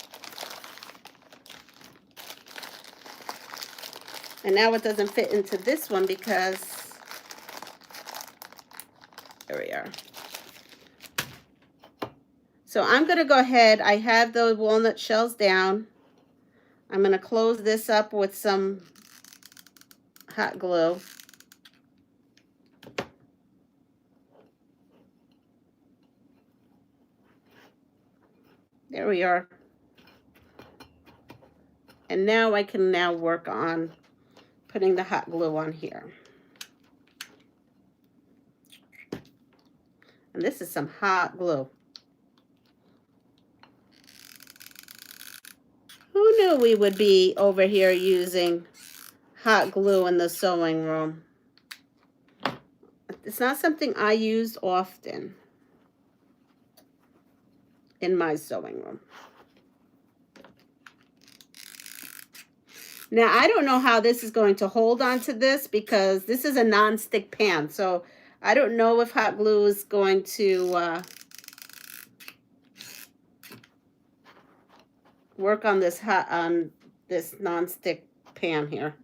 And now it doesn't fit into this one because there we are. So I'm going to go ahead. I have those walnut shells down. I'm going to close this up with some hot glue. There we are. And now I can work on putting the hot glue on here. And this is some hot glue. Who knew we would be over here using hot glue in the sewing room? It's not something I use often in my sewing room. Now, I don't know how this is going to hold onto this because this is a non-stick pan. So I don't know if hot glue is going to work on this non-stick pan here.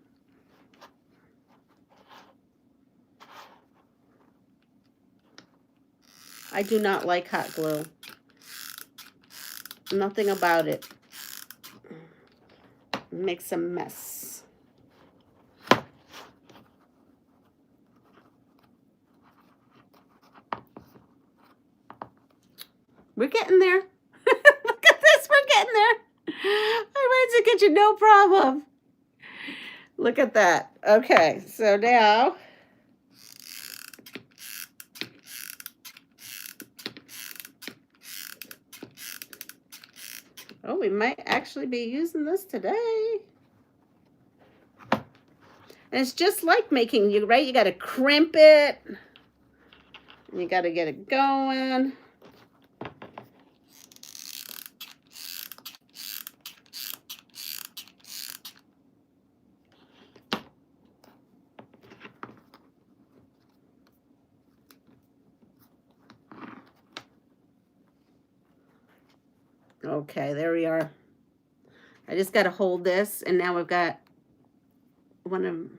I do not like hot glue. Nothing about it. It makes a mess. We're getting there. Look at this, we're getting there. I went to the kitchen, no problem. Look at that. Okay, so now oh, we might actually be using this today. And it's just like making, you right? You got to crimp it. You got to get it going. Okay, there we are. I just got to hold this, and now we've got one of,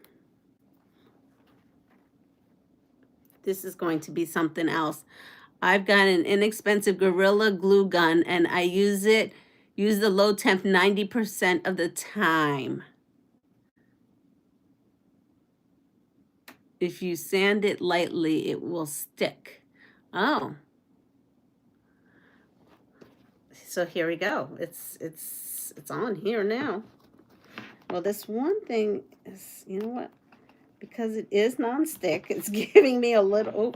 this is going to be something else. I've got an inexpensive Gorilla glue gun, and I use the low temp 90% of the time. If you sand it lightly, it will stick. Oh. So here we go. It's on here now. Well, this one thing is, you know what? Because it is nonstick, it's giving me a little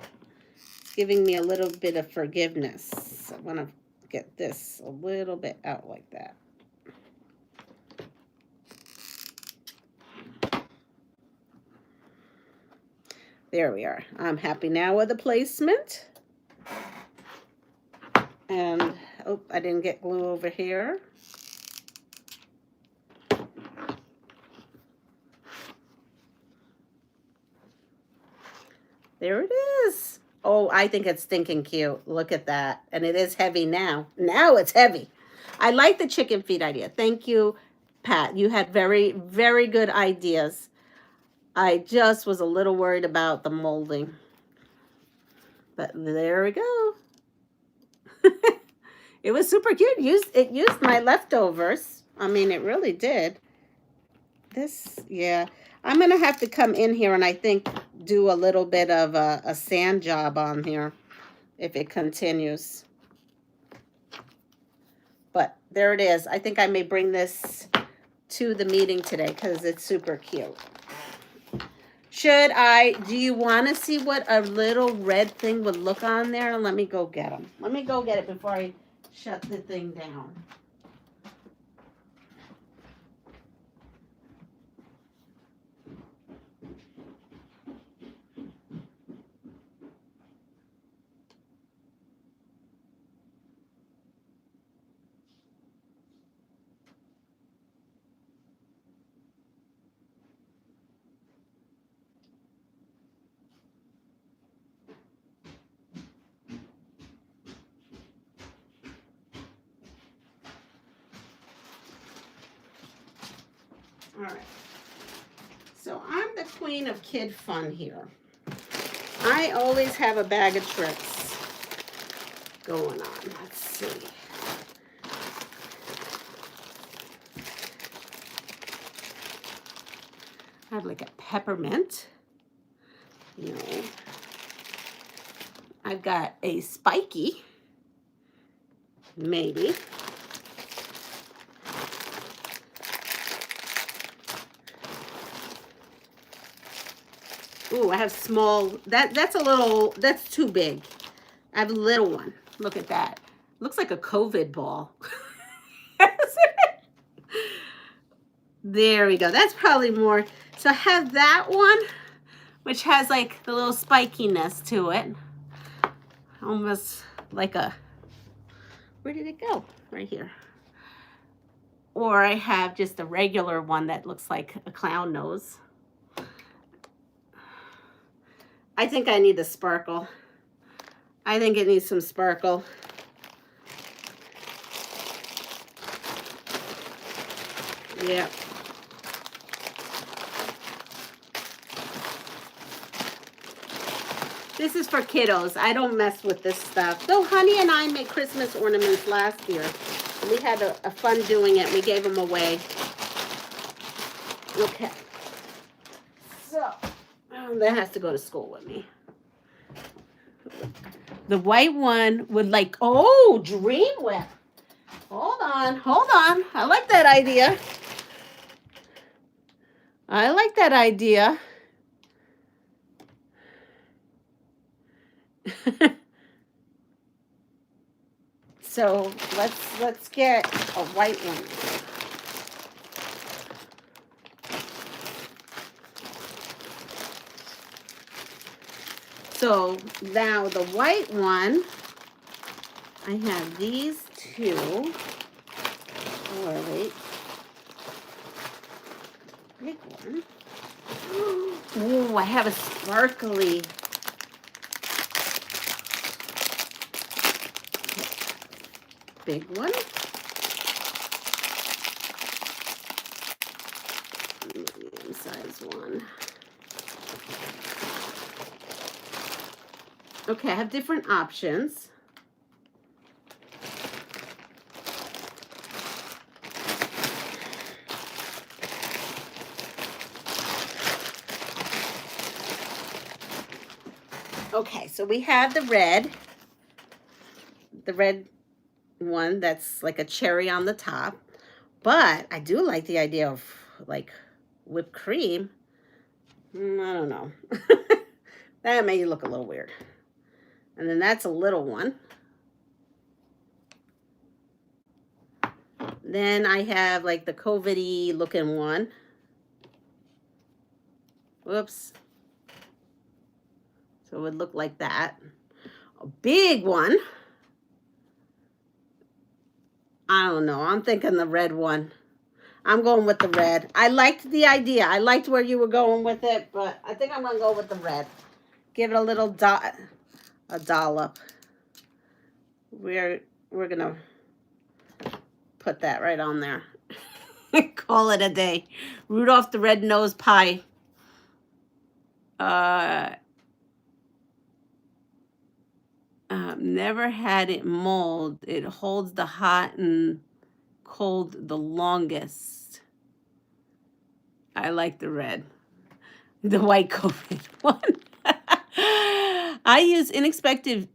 bit of forgiveness. I want to get this a little bit out like that. There we are. I'm happy now with the placement. And, oh, I didn't get glue over here. There it is. Oh, I think it's stinking cute. Look at that. And it is heavy now. Now it's heavy. I like the chicken feet idea. Thank you, Pat. You had very, very good ideas. I just was a little worried about the molding. But there we go. It was super cute. It used my leftovers. I mean, it really did. This, yeah. I'm going to have to come in here and I think do a little bit of a sand job on here if it continues. But there it is. I think I may bring this to the meeting today because it's super cute. Do you want to see what a little red thing would look on there? Let me go get them. Let me go get it before I shut the thing down. All right, so I'm the queen of kid fun here. I always have a bag of tricks going on. Let's see. I have like a peppermint. No. I've got a spiky. Maybe. Ooh, I have small, that's too big. I have a little one. Look at that. Looks like a COVID ball. There we go. That's probably more. So I have that one, which has like the little spikiness to it. Almost like a, where did it go? Right here. Or I have just a regular one that looks like a clown nose. I think I need the sparkle. I think it needs some sparkle. Yeah. This is for kiddos. I don't mess with this stuff. Though Honey and I made Christmas ornaments last year. And we had a fun doing it. We gave them away. Okay. So, that has to go to school with me. The white one would like, oh, Dream Whip. Hold on, hold on. I like that idea. I like that idea. So let's get a white one. So now the white one, I have these two. Oh, wait. Big one. Oh, I have a sparkly. Big one. Medium size one. Okay, I have different options. Okay, so we have the red one that's like a cherry on the top. But I do like the idea of like whipped cream. I don't know. That may look a little weird. And then that's a little one. Then I have like the COVID-y looking one. Whoops. So it would look like that. A big one. I don't know. I'm thinking the red one. I'm going with the red. I liked the idea. I liked where you were going with it, but I think I'm going to go with the red. Give it a little dollop. We're going to put that right on there. Call it a day. Rudolph the Red-Nosed Pie. Never had it mold. It holds the hot and cold the longest. I like the red. The white COVID one. I use inexpensive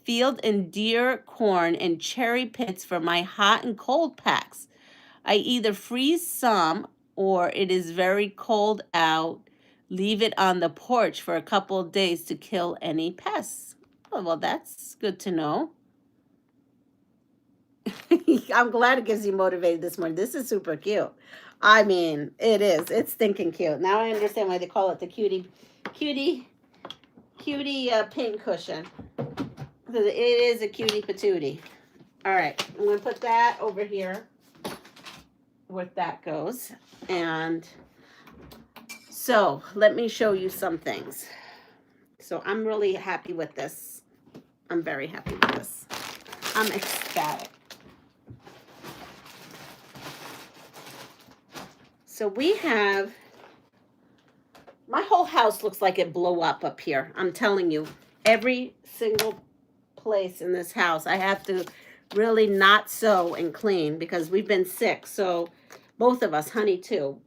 field and deer corn and cherry pits for my hot and cold packs. I either freeze some or it is very cold out. Leave it on the porch for a couple of days to kill any pests. Oh, well, that's good to know. I'm glad it gives you motivated this morning. This is super cute. I mean, it is. It's stinking cute. Now I understand why they call it the cutie pincushion. Because it is a cutie patootie. All right, I'm going to put that over here where that goes. And so let me show you some things. So I'm really happy with this. I'm very happy with this. I'm ecstatic. So we have, my whole house looks like it blew up here. I'm telling you, every single place in this house, I have to really not sew and clean because we've been sick. So both of us, Honey too,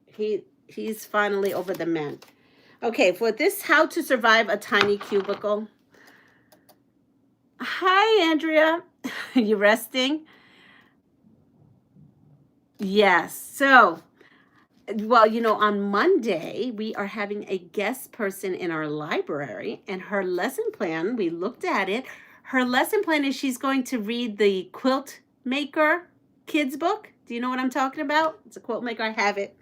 he's finally over the mend. Okay, for this, how to survive a tiny cubicle. Hi, Andrea. You resting? Yes. So, well, you know, on Monday, we are having a guest person in our library, and her lesson plan, we looked at it. Her lesson plan is she's going to read the Quilt Maker kids book. Do you know what I'm talking about? It's a quilt maker. I have it.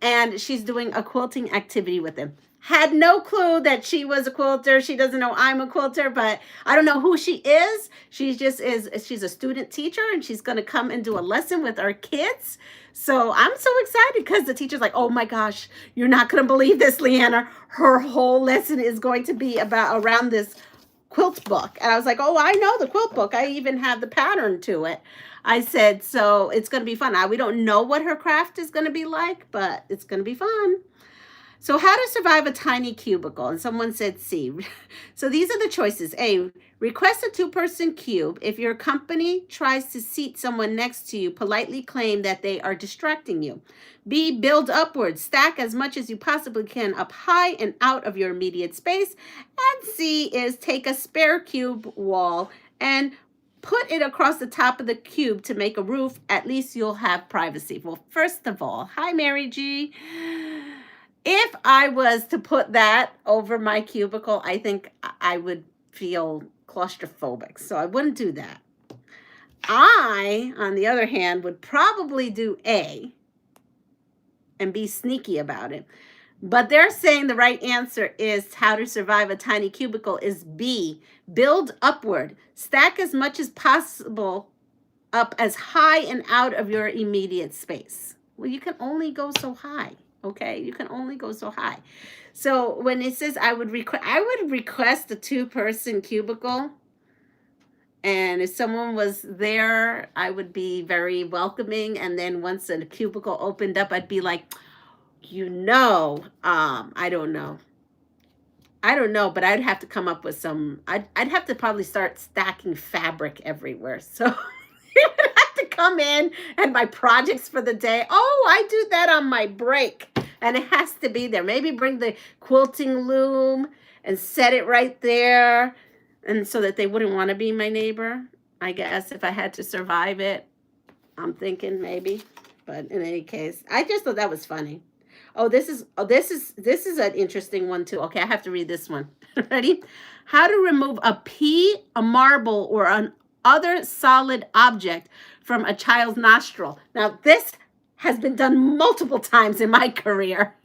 And she's doing a quilting activity with them. Had no clue that she was a quilter. She doesn't know I'm a quilter, but I don't know who she is. She's a student teacher, and she's going to come and do a lesson with our kids. So I'm so excited because the teacher's like, oh my gosh, you're not going to believe this, Leanna. Her whole lesson is going to be around this quilt book. And I was like, oh, I know the quilt book. I even have the pattern to it. I said, so it's going to be fun. We don't know what her craft is going to be like, but it's going to be fun. So how to survive a tiny cubicle? And someone said C. So these are the choices. A, request a two-person cube. If your company tries to seat someone next to you, politely claim that they are distracting you. B, build upwards. Stack as much as you possibly can up high and out of your immediate space. And C is take a spare cube wall and put it across the top of the cube to make a roof. At least you'll have privacy. Well, first of all, hi, Mary G. If I was to put that over my cubicle, I think I would feel claustrophobic. So I wouldn't do that. I, on the other hand, would probably do A and be sneaky about it. But they're saying the right answer is how to survive a tiny cubicle is B, build upward. Stack as much as possible up as high and out of your immediate space. Well, you can only go so high. Okay, you can only go so high. So when it says I would request a two-person cubicle, and if someone was there, I would be very welcoming. And then once a cubicle opened up, I'd be like, I don't know, but I'd have to come up with some. I'd have to probably start stacking fabric everywhere. So you would have to come in and my projects for the day. Oh, I do that on my break. And it has to be there. Maybe bring the quilting loom and set it right there. And so that they wouldn't want to be my neighbor, I guess, if I had to survive it. I'm thinking maybe. But in any case, I just thought that was funny. Oh, this is an interesting one too. Okay, I have to read this one. Ready? How to remove a pea, a marble, or an other solid object from a child's nostril. Now, this has been done multiple times in my career.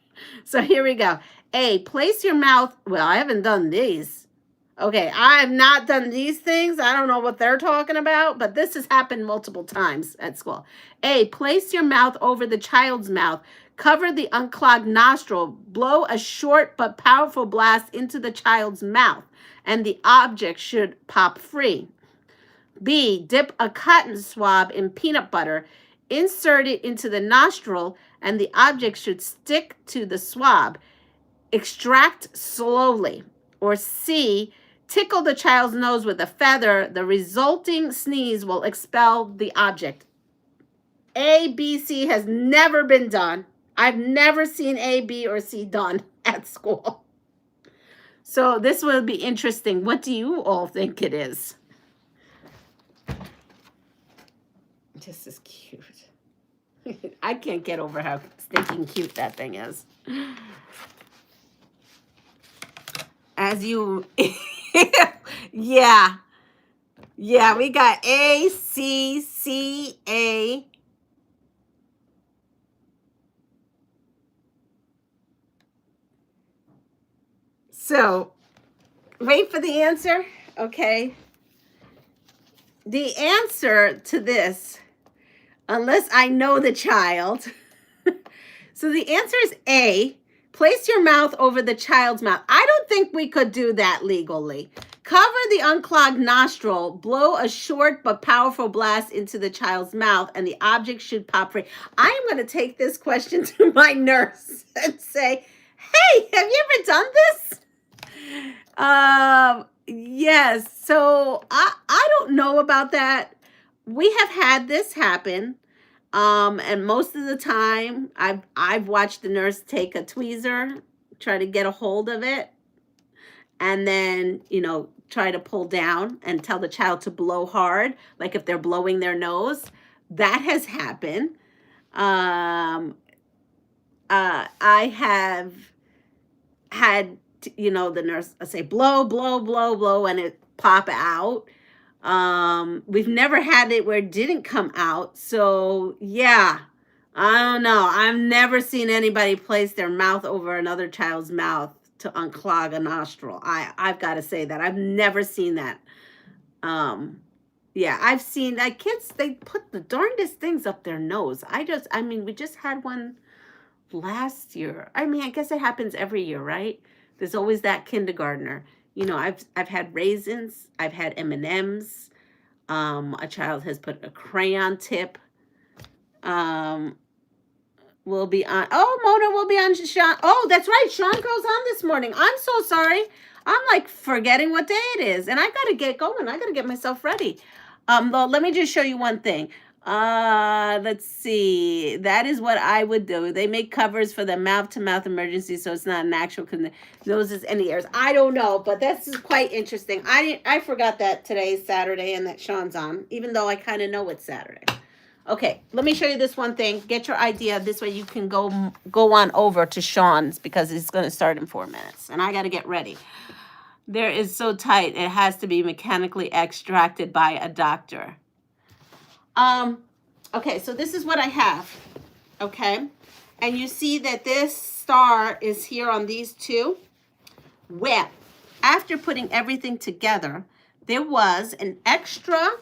So here we go. A, place your mouth. Well, I haven't done these. Okay, I have not done these things. I don't know what they're talking about, but this has happened multiple times at school. A, place your mouth over the child's mouth. Cover the unclogged nostril. Blow a short but powerful blast into the child's mouth, and the object should pop free. B, dip a cotton swab in peanut butter. Insert it into the nostril, and the object should stick to the swab. Extract slowly. Or C, tickle the child's nose with a feather. The resulting sneeze will expel the object. A, B, C has never been done. I've never seen A, B, or C done at school. So this will be interesting. What do you all think it is? This is cute. I can't get over how stinking cute that thing is. As you, yeah, we got A, C, C, A. So, wait for the answer, okay? The answer to this, unless I know the child, so the answer is A, place your mouth over the child's mouth. I don't think we could do that legally. Cover the unclogged nostril, blow a short but powerful blast into the child's mouth, and the object should pop free. I am going to take this question to my nurse and say, hey, have you ever done this? Yes. So I don't know about that. We have had this happen. And most of the time I've watched the nurse take a tweezer, try to get a hold of it, and then, try to pull down and tell the child to blow hard, like if they're blowing their nose. That has happened. I have had, the nurse say, blow, blow, blow, blow, and it pop out. We've never had it where it didn't come out. So yeah, I don't know. I've never seen anybody place their mouth over another child's mouth to unclog a nostril. I've got to say that I've never seen that. Yeah, I've seen that kids, they put the darndest things up their nose. We just had one last year. I guess it happens every year, right? There's always that kindergartner. I've had raisins. I've had M&Ms. A child has put a crayon tip will be on. Oh, Mona will be on. Sean. Oh, that's right. Sean goes on this morning. I'm so sorry. I'm like forgetting what day it is, and I gotta get going. I gotta get myself ready. Well, let me just show you one thing. Let's see. That is what I would do. They make covers for the mouth-to-mouth emergency, so it's not an actual noses and ears. I don't know, but this is quite interesting. I forgot that today is Saturday and that Sean's on, even though I kind of know it's Saturday. Okay, let me show you this one thing. Get your idea. This way you can go on over to Sean's because it's going to start in 4 minutes. And I got to get ready. There is so tight. It has to be mechanically extracted by a doctor. Okay, so this is what I have. Okay. And you see that this star is here on these two. Well, after putting everything together, there was an extra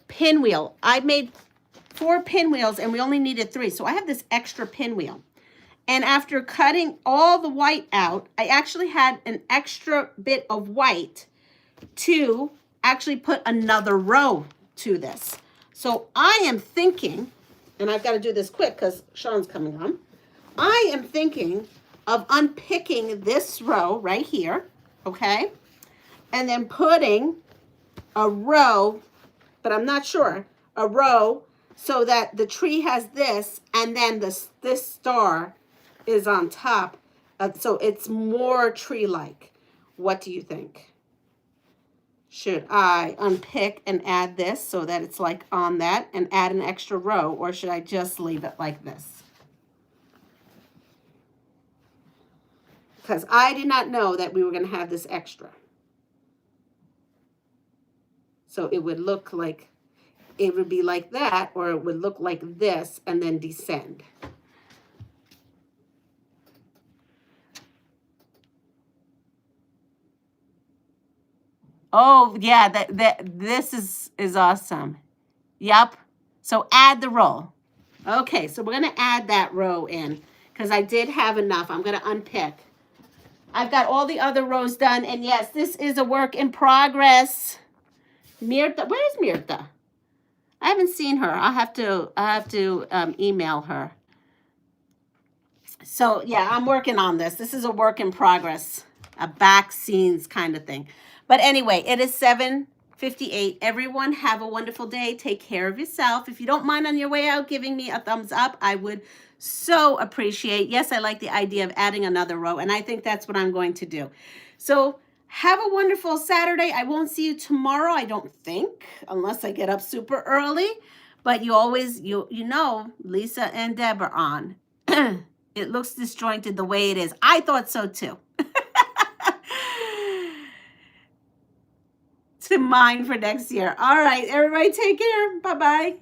pinwheel. I made 4 pinwheels and we only needed 3. So I have this extra pinwheel. And after cutting all the white out, I actually had an extra bit of white to actually put another row to this. So I am thinking, and I've got to do this quick because Sean's coming on. I am thinking of unpicking this row right here, okay? And then putting a row, but I'm not sure, a row so that the tree has this and then this star is on top. So it's more tree-like. What do you think? Should I unpick and add this so that it's like on that and add an extra row, or should I just leave it like this? Because I did not know that we were going to have this extra. So it would look like, it would be like that, or it would look like this and then descend. Oh, yeah, this is awesome. Yep. So add the row. Okay, so we're going to add that row in because I did have enough. I'm going to unpick. I've got all the other rows done, and yes, this is a work in progress. Mirta, where's Mirta? I haven't seen her. I have to email her. So yeah, I'm working on this. This is a work in progress, a back scenes kind of thing. But anyway, it is 7:58. Everyone have a wonderful day. Take care of yourself. If you don't mind on your way out giving me a thumbs up, I would so appreciate. Yes, I like the idea of adding another row, and I think that's what I'm going to do. So have a wonderful Saturday. I won't see you tomorrow, I don't think, unless I get up super early. But you always, you know, Lisa and Deb are on. It looks disjointed the way it is. I thought so too. To mine for next year. All right, everybody take care. Bye-bye.